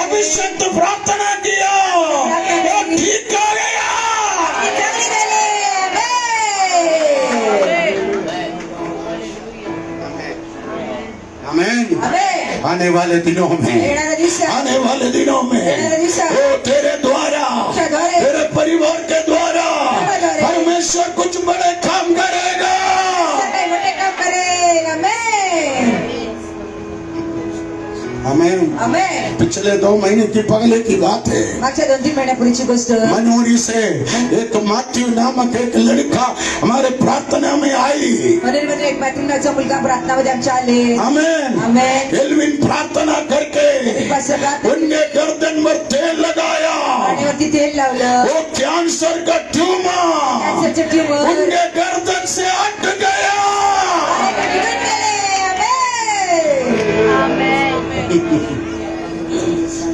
अभिषक्त प्रार्थना किया, वो ठीक हो गया। आमीन। आने वाले दिनों में, आने वाले दिनों में वो तेरे द्वारा, तेरे परिवार के द्वारा परमेश्वर कुछ बड़े काम करेगा। आमीन। पिछले 2 महीने की पहले की बात है। मागच्या 2-3 महिन्यापूर्वीची गोष्ट। मनोरी से एक माथ्यू नामक एक लड़का हमारे प्रार्थना में आई। मनोरीमध्ये एक मॅथ्यू नावाचा मुलगा प्रार्थनामध्ये आमच्या आले। आमीन। आमीन। एल्विन प्रार्थना करके उनके गर्दन पर तेल लगाया, आणि वरती तेल लावलं। वो कैंसर का ट्यूमर कॅन्सरचं ट्यूमर उनके गर्दन से हट गया।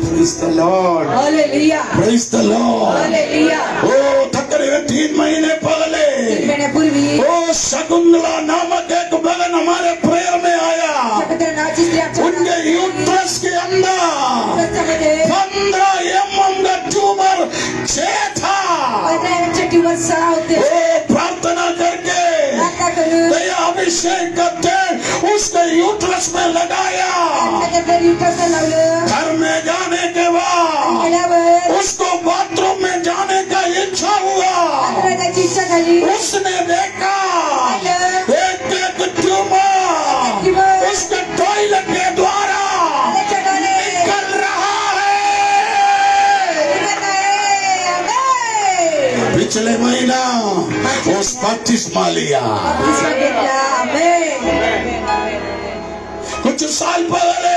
Praise the Lord. Hallelujah. Praise the Lord. Hallelujah. ओ तकरीबन 3 महीने पहले 3 महिन्यापूर्वी ओ शकुंतला नामक एक बहन हमारे प्रेयर में आया। शकुंतला नावाची स्त्री आमच्या उनके यूट्रस के अंदर रक्तामध्ये 15 mm का ट्यूमर था। 15 इंच ट्यूमर 6 होते। वो प्रार्थना करके प्रार्थना करून दया अभिषेक का तेल उसके यूट्रस में लगाया। युट्रसला लावलं। घर में जाने के बाद गेल्यावर उसको बाथरूम में जाने का इच्छा हुआ। आत्महत्याची इच्छा झाली। उसने देखा एक एक ट्यूमर उसके टॉयलेट के द्वारा निकल रहा है। पिछले महीना उस 25 लिया। कुछ साल पहले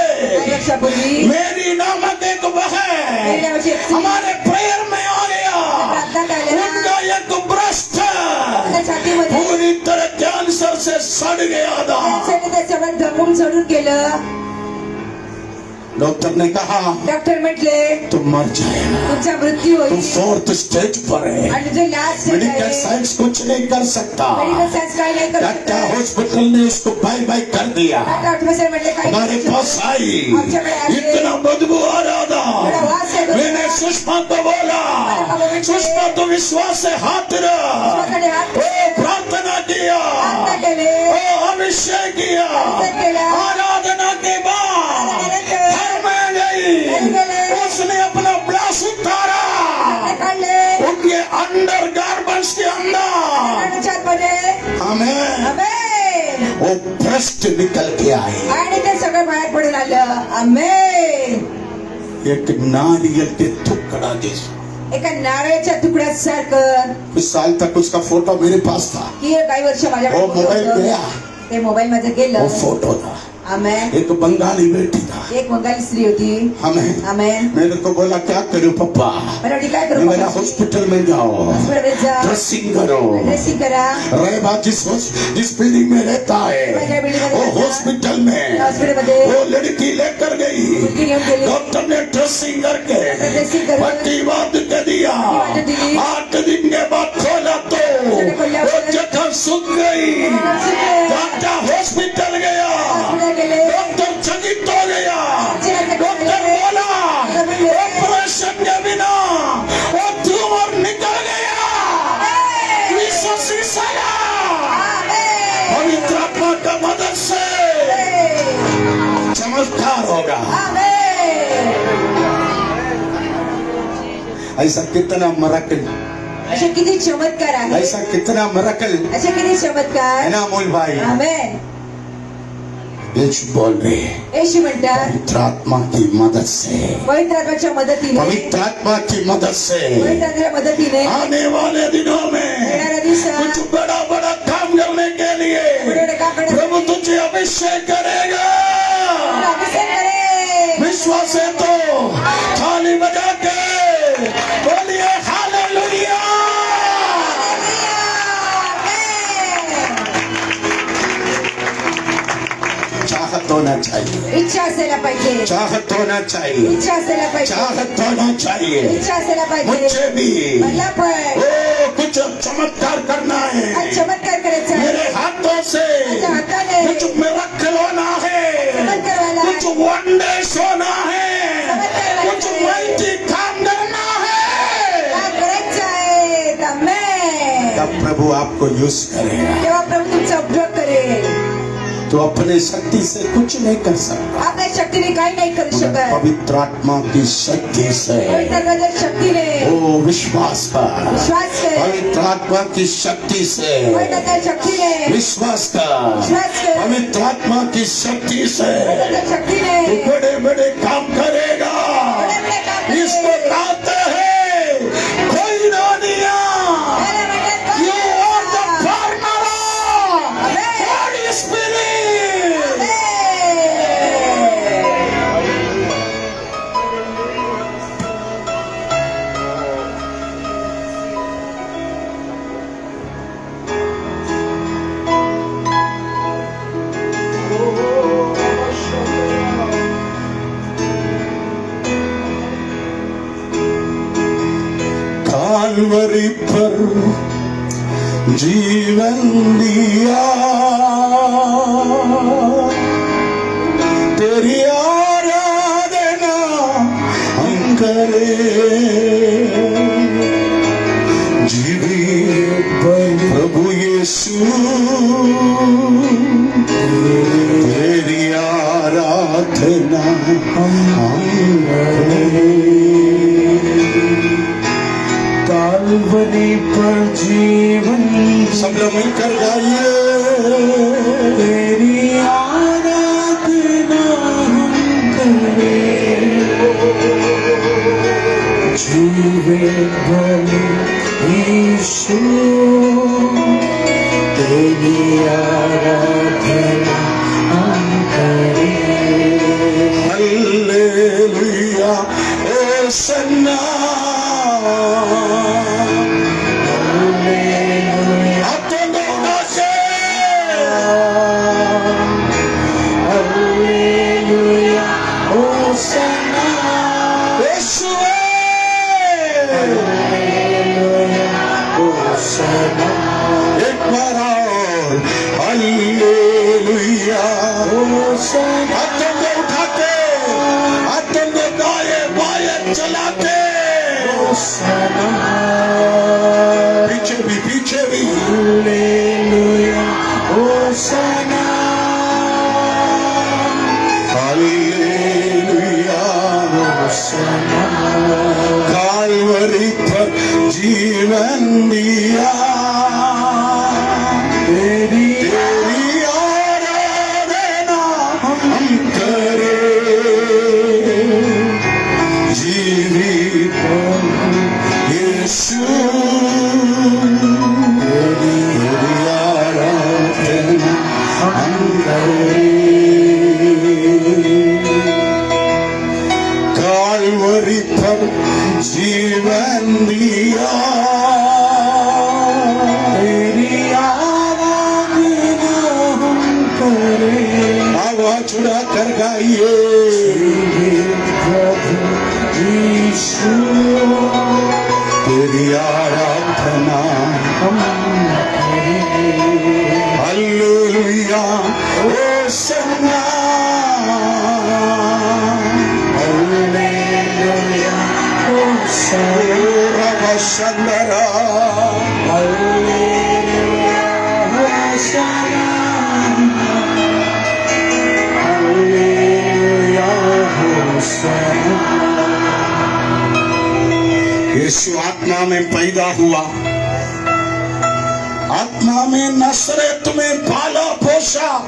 मेरी नामक एक बहन हमारे प्रेयर में आ गया। उनका एक ब्रेस्ट पूरी तरह कैंसर से सड़ गया था। धमून सोडून गेलं। डॉक्टर ने कहा डॉक्टर म्हटले तुम मर जाएगा, तुमचा मृत्यू तुम होईल। 4th स्टेज पर है। आणि जो लास्ट मेडिकल साइंस कुछ नहीं कर सकता। मेडिकल सायन्स काय नाही करू शकत। टाटा हॉस्पिटल ने उसको बाय बाय कर दिया। म्हटले काय हमारे पास आई, इतना बदबू आ रहा था। मैंने सुषमा को बोला, सुषमा तो विश्वास से हाथ रख। ओ प्रार्थना किया, ओ अभिषेक किया, आराधना के बाद घर में गई। उसने अपना ब्लाउज उतारा, उनके अंडर गारमेंट्स के अंदर हमें वो ब्रेस्ट निकल के आए। आणि ते सगळं बाहेर पडून आलं। आमेन। एक नारियल के टुकड़ा जैसा। एका नारळाच्या तुकड्यासारखं। कुछ साल तक उसका फोटो मेरे पास था। की काही वर्ष माझ्याकडे वो मोबाइल होतं। गया, ते मोबाईल मध्ये गेलं। वो फोटो था। आमेन। एक बंगाली बेटी था। एक बंगाली स्त्री होती। हमें आमेन। मेरे को बोला क्या करूं पप्पा? मला वाटलं काय करू? मेरा हॉस्पिटल में जाओ, हॉस्पिटलमध्ये जा, ड्रेसिंग करो। ड्रेसिंग करा। रहबा जिस बिल्डिंग में रहता है वो हॉस्पिटल में हॉस्पिटलमध्ये वो लड़की लेकर गई। मुलगी घेऊन गेली। डॉक्टर ने ड्रेसिंग करके ड्रेसिंग करून पट्टी बांध के दिया। 8 दिन के बाद खोला तो वो जगह सूख गई। टाटा हॉस्पिटल गया, हॉस्पिटल गेले। डॉक्टर चकित हो गया। डॉक्टर बोला ऑपरेशन के बिना वो ट्यूमर निकल गया। विश्वास पवित्र आत्मा का मदद से चमत्कार होगा। ऐसा कितना मरकल, असे किती चमत्कार आहे। ऐसा कितना मरकल असे किती चमत्कार। है ना अमोल भाई? आमेन। यीशु बोल रहे हैं येशू म्हणतात पवित्र आत्मा की मदद से, पवित्र आत्म्याच्या मदतीने, पवित्र आत्मा की मदद से पवित्र आत्म्याच्या मदतीने आने वाले दिनों में येणाऱ्या दिवसात कुछ बड़ा बड़ा काम करने के लिए पुढे काम करण्यासाठी प्रभु तुझे अभिषेक करेगा। अभिषेक करे। विश्वास है तो थाली बजा के बोलिए हालेलुया। चाहत होना चाहिए, इच्छा असायला पाहिजे। चाहत होना चाहिए, इच्छा असायला पाहिजे। चाहत होना चाहिए। इच्छा असायला पाहिजे। मुझे भी मला पण ओ कुछ आज चमत्कार करना है। आज चमत्कार करायचा आहे. मेरे हाथों से माझ्या हाताने कुछ मिरेकल होना है, चमत्कार व्हायला आहे. कुछ वंडर्स होना है, चमत्कार व्हायला कुछ आहे. माइटी काम करना है। काय करायचं आहे आमेन. तब प्रभु आपको यूज करेगा। तेव्हा प्रभू तुमचा उपयोग करेल. तो अपने शक्ति से कुछ नहीं कर सकता, आपल्या शक्तीने काही नाही करू मगर शकत. पवित्र आत्मा की शक्ति से। पवित्र शक्तीने ओ विश्वास कर, विश्वास कर. पवित्र आत्मा की शक्ति से पवित्र शक्तीने विश्वास कर, विश्वास कर. पवित्र आत्मा की शक्ति से पवित्र शक्तीने तू बड़े बड़े काम करेगा। बड़े-बड़े काम करेगा. इसको कहते हैं कोई रोनिया। अरे बेटा, You are the partner of Holy Spirit. काल्वरी पर जीवन दिया, तेरी आराधना हम करें। जीवित प्रभु यीशु, तेरी आराधना हम करें। काल्वरी पर जीवन, सब लोग मिलकर गाइए। तेरी आराधना हम करें। जीवित बलि यीशु, तेरी आराधना हम करें। Hallelujah Hosanna. एक बार और हालेलुया होसन्ना। हाथों को उठा के, हाथों को दाएं बाएं चला के, पीछे भी हालेलुया होसन्ना। Hallelujah Hosanna. काल्वरी पर जीवन दिया, तेरी आराधना हम करें। जीवित यीशु, तेरी आराधना हम करें। काल्वरी पर जीवन दिया, तेरी आराधना हम करें। आवाज उड़ा कर गाइए। प्रभु यीशु, तेरी आराधना हम करें। Hallelujah hosanna. Hallelujah hosanna. Hosanna. Hallelujah hosanna. Hallelujah hosanna. Yeshu आत्मा में पैदा हुआ, आत्मा में नसरत में पाला पोसा।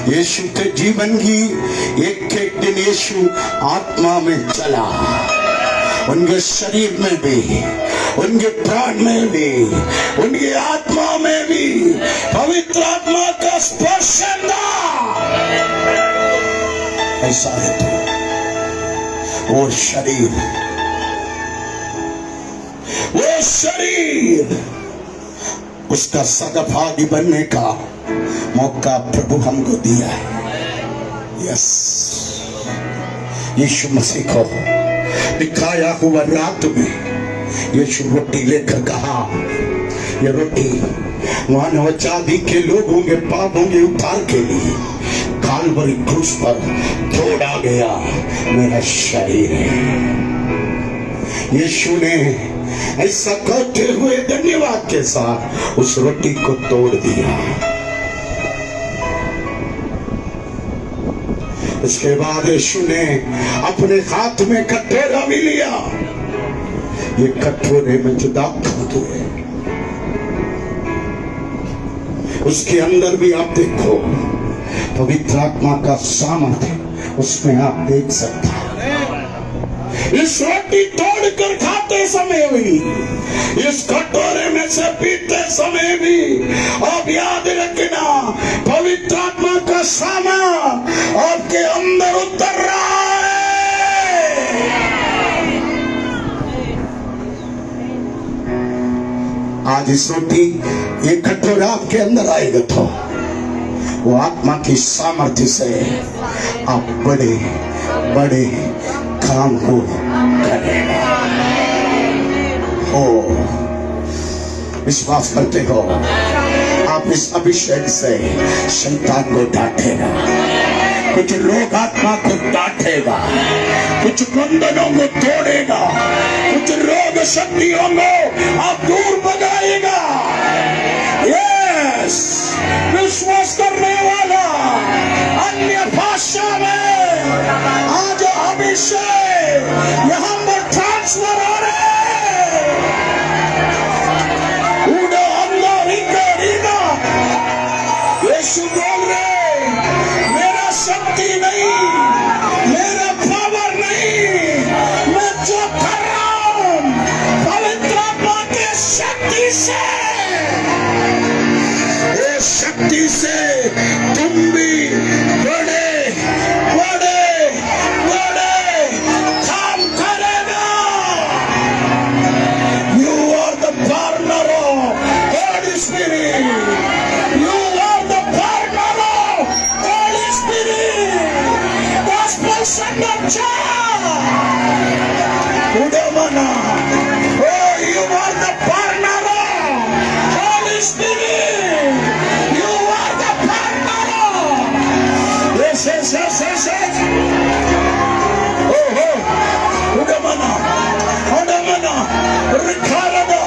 यीशु के जीवन की एक एक दिन यीशु आत्मा में चला, उनके शरीर में भी, उनके प्राण में भी, उनकी आत्मा में भी पवित्र आत्मा का स्पर्श था। ऐसा है तो वो शरीर उसका सगभागी बनने का मौका प्रभु हमको दिया है। यस, यीशु मसीह को दिखाया हुआ रात में यीशु रोटी लेकर कहा, ये रोटी मानव जाति के लोगों के पापों के उद्धार के लिए काल्वरी क्रूस पर तोड़ा गया मेरा शरीर है। यीशु ने ऐसा करते हुए धन्यवाद के साथ उस रोटी को तोड़ दिया। इसके बाद यीशु ने अपने हाथ में कटोरा भी लिया। ये कटोरे में जो दाखमधु है, उसके अंदर भी आप देखो पवित्र आत्मा का सामर्थ्य उसमें आप देख सकते हैं। इस रोटी तोड़कर खाते समय भी, इस कटोरे में से पीते समय भी आप याद रखना, पवित्र आत्मा का सामर्थ्य आपके अंदर उतर रहा है। आज इस रोटी ये कटोरा आपके अंदर आएगा तो वो आत्मा की सामर्थ्य से आप बड़े बड़े काम को करेगा। हो विश्वास करते हो आप इस अभिषेक से शैतान को डांटेगा, कुछ लोग आत्मा को डांटेगा, कुछ बंधनों को तोड़ेगा, कुछ रोग शक्तियों को आप दूर भगाएगा। यस, विश्वास करने वाला अन्य भाषा में आज अभिषेक यहाँ पर ट्रांसफर हो रहे हैं। उड़ो अंदर इधर यीशु बोल रहे, मेरा शक्ति नहीं, मेरा पावर नहीं, मैं जो कर रहा हूं पवित्र आत्मा की शक्ति से, इस शक्ति से तुम भी बड़े बड़े बड़े काम करेगा। You are the partner of Holy Spirit. You are the partner of Holy Spirit. Gospel Center Church. Udamana. Oh, you are the partner of Holy Spirit. You are the partner of. Yes, yes, yes, yes, yes. Oh, oh. Udamana. Udamana. Rikarada.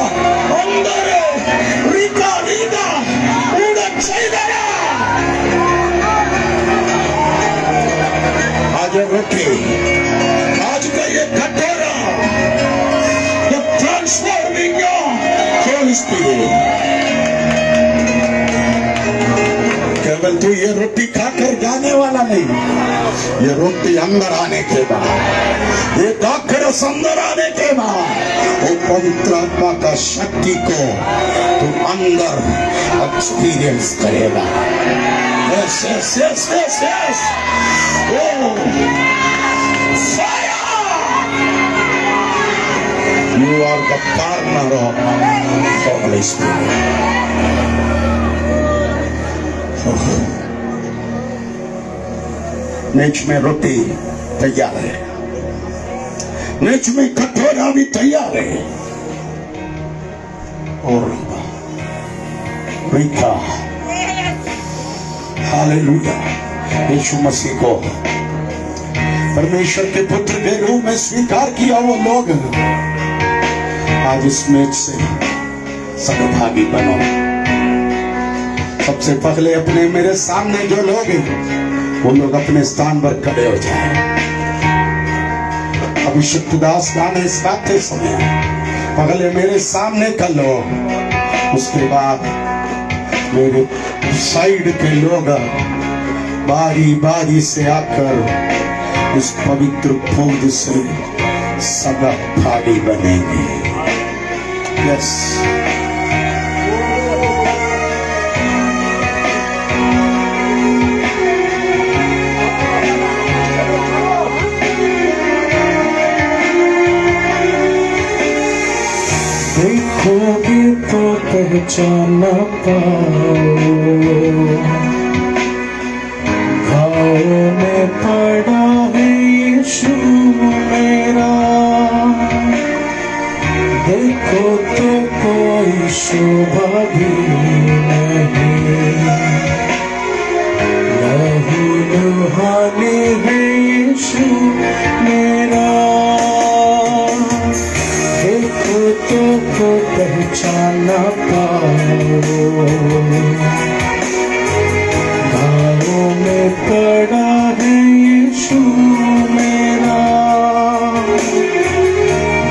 Ondare. Rika, Rika. Uda Chaidara. आज रोटी, आज का ये कटोरा, the transforming Holy Spirit. केवल तू ये रोटी खाकर जाने वाला नहीं, ये रोटी अंदर आने के बाद, ये दाखरस अंदर आने के बाद, वो पवित्र आत्मा का शक्ति को तू अंदर एक्सपीरियंस करेगा। Yes yes yes yes yes, oh, fire! You are the partner of Holy Spirit. नेच में रोटी तैयार है, नेच में कटोरा भी तैयार है। और रीता, हालेलुया, यीशु मसीह को परमेश्वर के पुत्र के रूप में स्वीकार किया वो लोग आज इस मेज से सहभागी बनो। सबसे पहले अपने मेरे सामने जो लोग हैं वो लोग अपने स्थान पर खड़े हो जाए। अभिषिक्त दास गाने गाते समय पहले मेरे सामने कर लो, उसके बाद मेरे साइड के लोग बारी बारी से आकर इस पवित्र पौध से सदा भागी बनेंगे। यस, देखोगे तो पहचान पाओ, घावों में पड़ा है यीशु मेरा। शोभा भी नहीं, लहू लुहाने है यीशु मेरा। देखो तो को पहचाना पाओ, घावों में पड़ा है यीशु मेरा।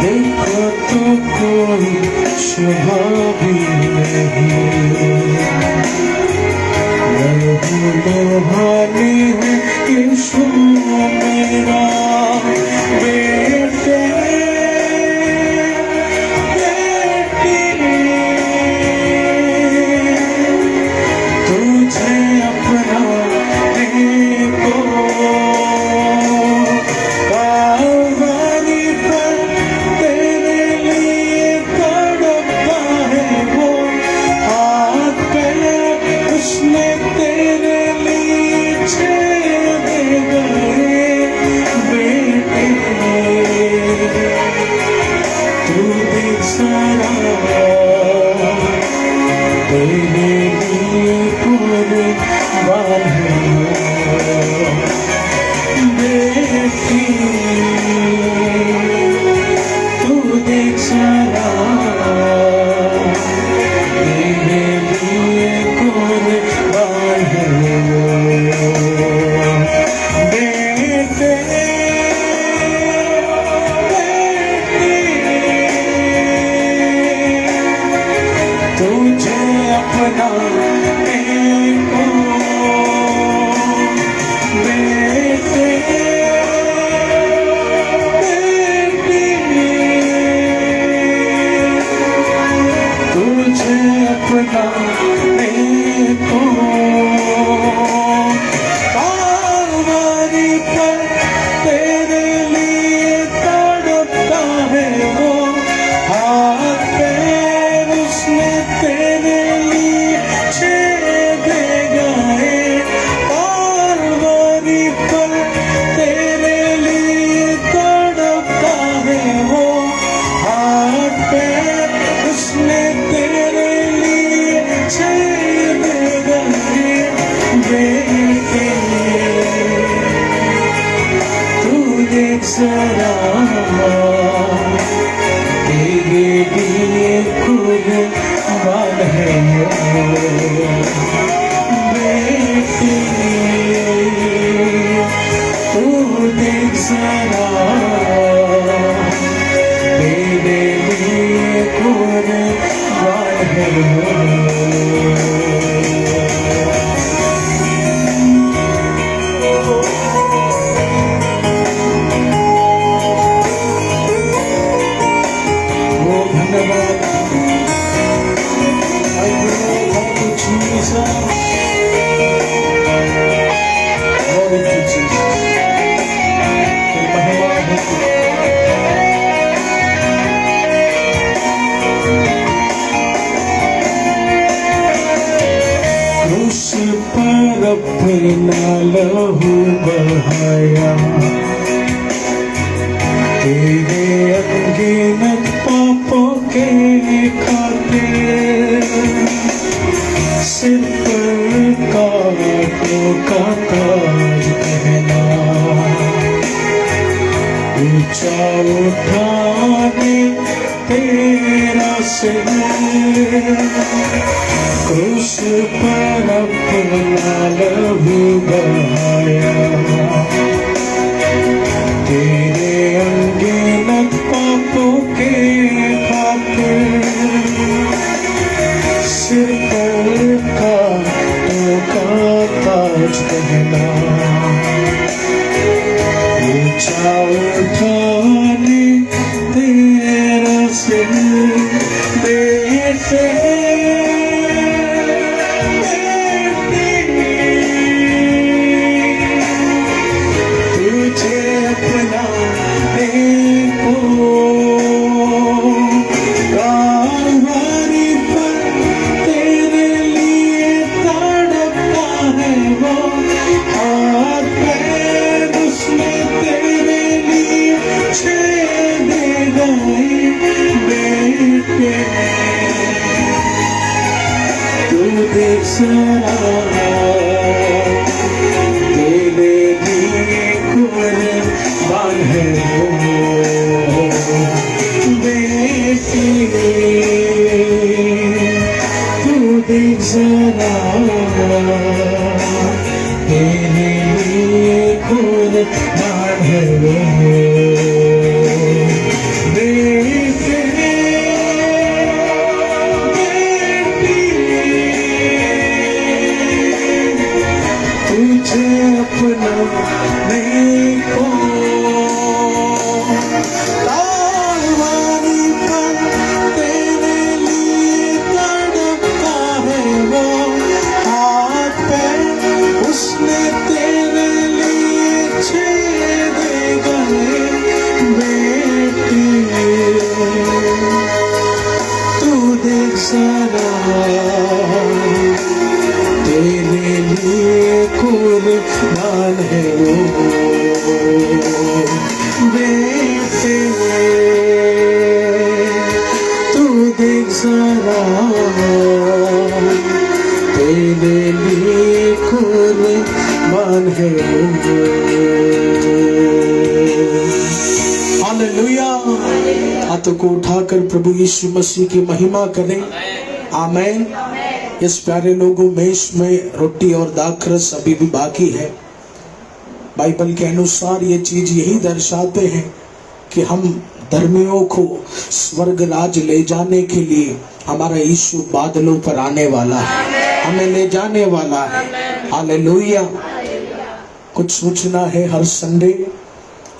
देखो तो कोई शोभा भी नहीं, लहू लुहाने है यीशु मेरा। बेटे तुझे अपना देखो, कावरी पर तेरे लिए तड़पता है वो, हाथ पैर उसने तेरे लिए छेद गए। बेटे तू देख सारा तेरे लिए कुर्बान है। बेटी तू देख सारा तेरे लिए कुर्बान है। बेटे तुझे अपना देखो, बेटे तुझे अपना देखो। कावरी पर तेरे लिए तड़पता है वो, हाथ पैर उसने तेरे लिए छेद गए। कावरी पर तेरे लिए तड़पता है वो, हाथ पैर उसने तेरे लिए छेद गए। बेटे तू देख जरा तेरे लिए कुर्बान है। बेटे तू देख जरा तेरे लिए कुर्बान है। ओ धन्यवाद, thank you Jesus, glory to Jesus, तेरी महिमा हो। क्रूस पर अपना लहू बहाया, तेरे अनगिनत पापों के खातिर। सिर पर कांटों का ताज पहना, ऊंचा उठाने तेरा सिर। क्रूस पर अपना लहू बहाया, तेरे अनगिनत पापों के खातिर। सिर पर कांटों का ताज पहना, ऊंचा उठाने तेरा सिर। बेटे तुझे अपना देखो, कावरी पर तेरे लिए तड़पता है वो, हाथ पैर उसने तेरे लिए तुझे अपना नहीं को तालवारी पर तेरे लिए तड़पता है वो हाथ पैर उसने तेरे लिए छेदे गए बेटे तू देख जरा तेरे लिए कुर्बान है वो बेटे तू देख जरा तेरे लिए कुर्बान है वो हालेलुया। हाथों को उठाकर प्रभु यीशु मसीह की महिमा करें। आमीन। इस प्यारे लोगों में इसमें रोटी और दाखरस अभी भी बाकी है। बाइबल के अनुसार ये चीज यही दर्शाते हैं कि हम धर्मियों को स्वर्ग राज ले जाने के लिए हमारा यीशु बादलों पर आने वाला है, हमें ले जाने वाला है। हालेलुया। कुछ सूचना है, हर संडे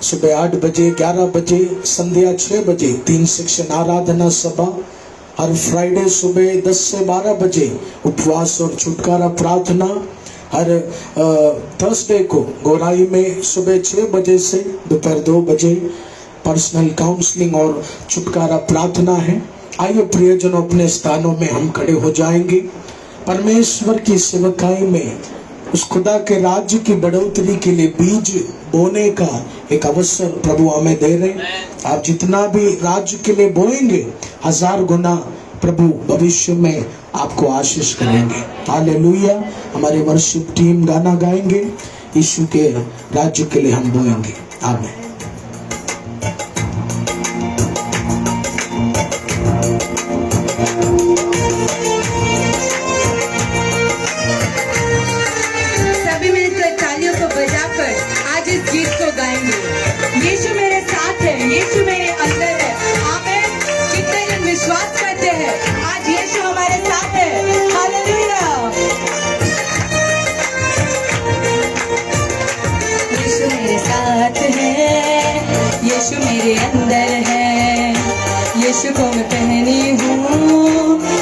सुबह 8 बजे, 11 बजे, संध्या 6 बजे 3 सेक्शन आराधना सभा। हर फ्राइडे सुबह 10 से 12 बजे उपवास और छुटकारा प्रार्थना। हर थर्सडे को गोराई में सुबह 6 बजे से दोपहर 2 बजे पर्सनल काउंसलिंग और छुटकारा प्रार्थना है। आइए प्रियजनों, अपने स्थानों में हम खड़े हो जाएंगे। परमेश्वर की सेवकाई में उस खुदा के राज्य की बढ़ोतरी के लिए बीज बोने का एक अवसर प्रभु हमें दे रहे हैं। आप जितना भी राज्य के लिए बोएंगे 1000 गुना प्रभु भविष्य में आपको आशीष करेंगे। हालेलुया। हमारे वर्शिप टीम गाना गाएंगे, यीशु के राज्य के लिए हम बोएंगे। आमीन। सभी मिलकर तालियों को बजाकर आज इस गीत को गाएंगे। यीशु मेरे साथ है, यीशु मेरे अंदर है। आमीन। कितने जन विश्वास करते हैं आज यीशु हमारे साथ है। हालेलुया। यीशु मेरे साथ है, यीशु मेरे अंदर है। यीशु को मैं पहनी हूँ,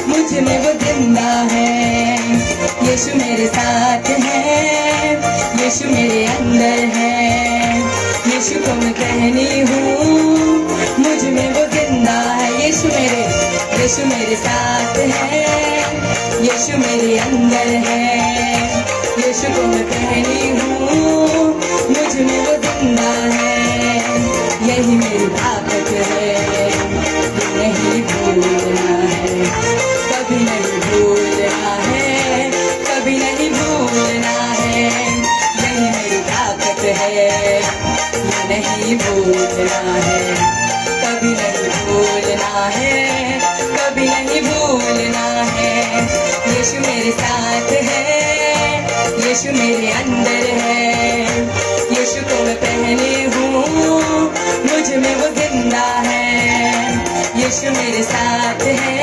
मुझ में वो जिंदा है। यीशु मेरे साथ है, यीशु मेरे अंदर है। यीशु को मैं पहनी हूँ, मुझ में वो जिंदा है। यीशु मेरे साथ है, यीशु मेरे अंदर है। यीशु को मैं पहनी हूँ, मुझ में वो जिंदा है। यही मेरी ताकत है, नहीं भूलना है, कभी नहीं भूलना है, कभी नहीं भूलना है। यही मेरी ताकत है, नहीं भूलना है, कभी नहीं भूलना है, कभी नहीं भूलना है। यीशु मेरे साथ है, यीशु मेरे अंदर है। यीशु को मैं पहनी हूँ, मुझ में वो जिंदा है। यीशु मेरे साथ है,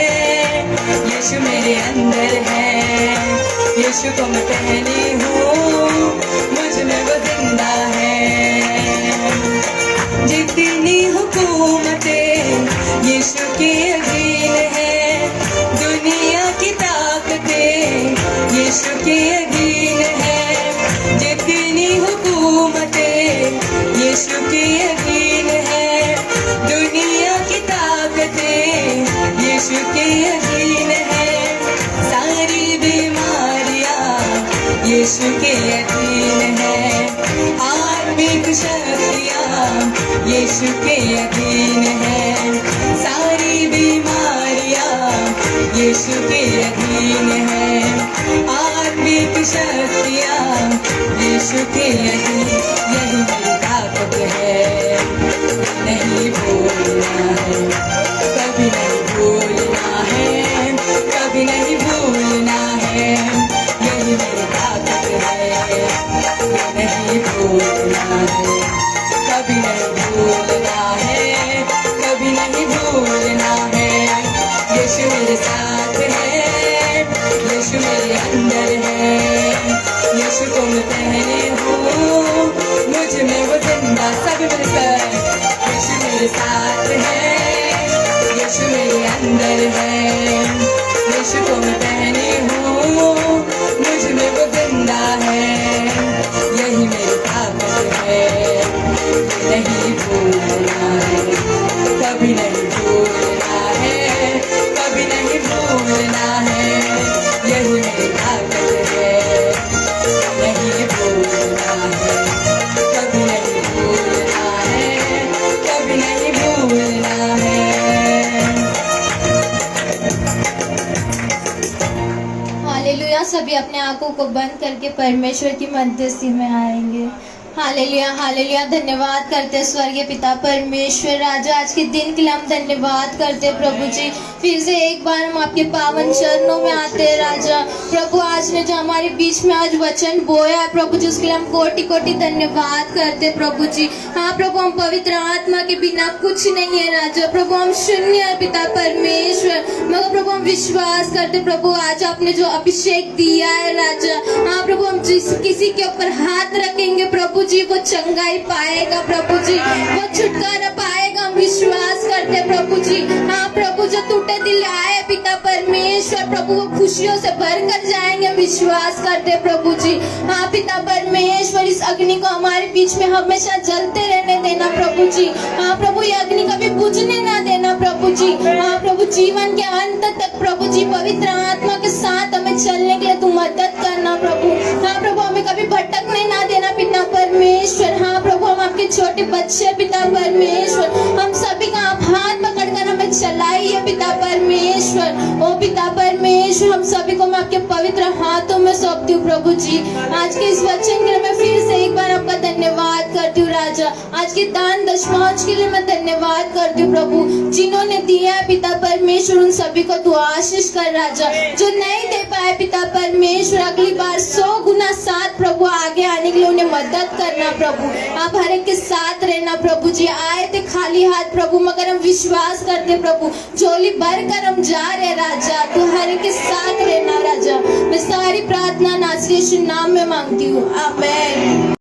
यीशु मेरे अंदर है। यीशु को मैं पहनी हूँ, मुझ में वो जिंदा है। जितनी हुकूमतें यीशु के अधीन है, दुनिया की ताकतें यीशु के अधीन है। जितनी हुकूमतें यीशु के अधीन है, दुनिया की ताकतें यीशु के अधीन है। सारी बीमारियां यीशु के अधीन है। आत्मिक शक्तियां यीशु के अधीन है। सारी बीमारियां यीशु के अधीन है। आत्मिक शक्तियां यीशु के अधीन। यही मेरी ताकत है, नहीं भूलना है, कभी नहीं भूलना है, कभी नहीं भूलना है। यही मेरी ताकत है, नहीं भूलना है, कभी नहीं भूलना है, कभी नहीं भूलना है। यीशु मेरे साथ है, यीशु मेरे अंदर है। यीशु को मैं पहने जिंदा सब मिलकर। यीशु मेरे साथ है, यीशु मेरे अंदर है, यीशु को मैं पहनी हूँ, मुझ में वो जिंदा है, यही मेरी ताकत है। नहीं भूलना है, कभी नहीं भूलना है, कभी नहीं भूलना है, यही मेरी ताकत है। नहीं भूलना है, कभी नहीं भूलना है, कभी नहीं भूलना है। हालेलुया। सभी अपने आंखों को बंद करके परमेश्वर की मध्यस्थी में आएंगे। Hallelujah hallelujah. धन्यवाद करते स्वर्गीय पिता परमेश्वर राजा, आज के दिन के लिए हम धन्यवाद करते प्रभु जी। फिर से एक बार हम आपके पावन चरणों में आते हैं राजा। प्रभु आज ने जो हमारे बीच में आज वचन बोया है प्रभु जी, उसके लिए हम कोटि कोटि धन्यवाद करते प्रभु जी। हाँ प्रभु, हम पवित्र आत्मा के बिना कुछ नहीं है राजा। प्रभु हम शून्य है पिता परमेश्वर, मगर प्रभु हम विश्वास करते प्रभु आज आपने जो अभिषेक दिया है राजा। हाँ प्रभु, हम जिस किसी के ऊपर हाथ रखेंगे प्रभु जी वो चंगाई पाएगा प्रभु जी, वो छुटकारा पाएगा, हम विश्वास करते प्रभु जी। हाँ प्रभु, जो टूटे दिल आए पिता परमेश्वर प्रभु वो खुशियों से भर कर जाएंगे, विश्वास करते प्रभु जी। हाँ पिता परमेश्वर, इस अग्नि को हमारे बीच में हमेशा जलते रहने देना प्रभु जी। हाँ प्रभु, ये अग्नि कभी बुझने ना देना प्रभु जी। हाँ प्रभु, जीवन के अंत तक प्रभु जी पवित्र आत्मा के साथ हमें चलने के लिए तू मदद करना प्रभु। हाँ प्रभु, हमें कभी भटकने ना देना पिता परमेश्वर। हाँ प्रभु, हम आपके छोटे बच्चे पिता परमेश्वर, हम सभी का आप हाथ पकड़कर हमें चलाइए पिता परमेश्वर। ओ पिता परमेश्वर, हम सभी को मैं आपके पवित्र हाथों में सौंपती हूँ प्रभु जी। आज के इस वचन के लिए मैं फिर से एक बार आपका धन्यवाद करती हूँ राजा। आज के दान दशमांश के लिए मैं धन्यवाद करती हूँ प्रभु। जिन्होंने दिया है पिता परमेश्वर उन सभी को तू आशीष कर राजा। जो नहीं दे पाए पिता परमेश्वर, अगली बार 100 गुना 7 प्रभु आगे आने के लिए उन्हें मदद करना प्रभु। आप हर एक के साथ रहना प्रभु जी। आए थे खाली हाथ प्रभु, मगर हम विश्वास करते प्रभु झोली भर कर हम जा रहे राजा। तू हर एक के साथ रहना राजा। मैं सारी प्रार्थना नासरी यीशु नाम में मांगती हूँ, आमीन।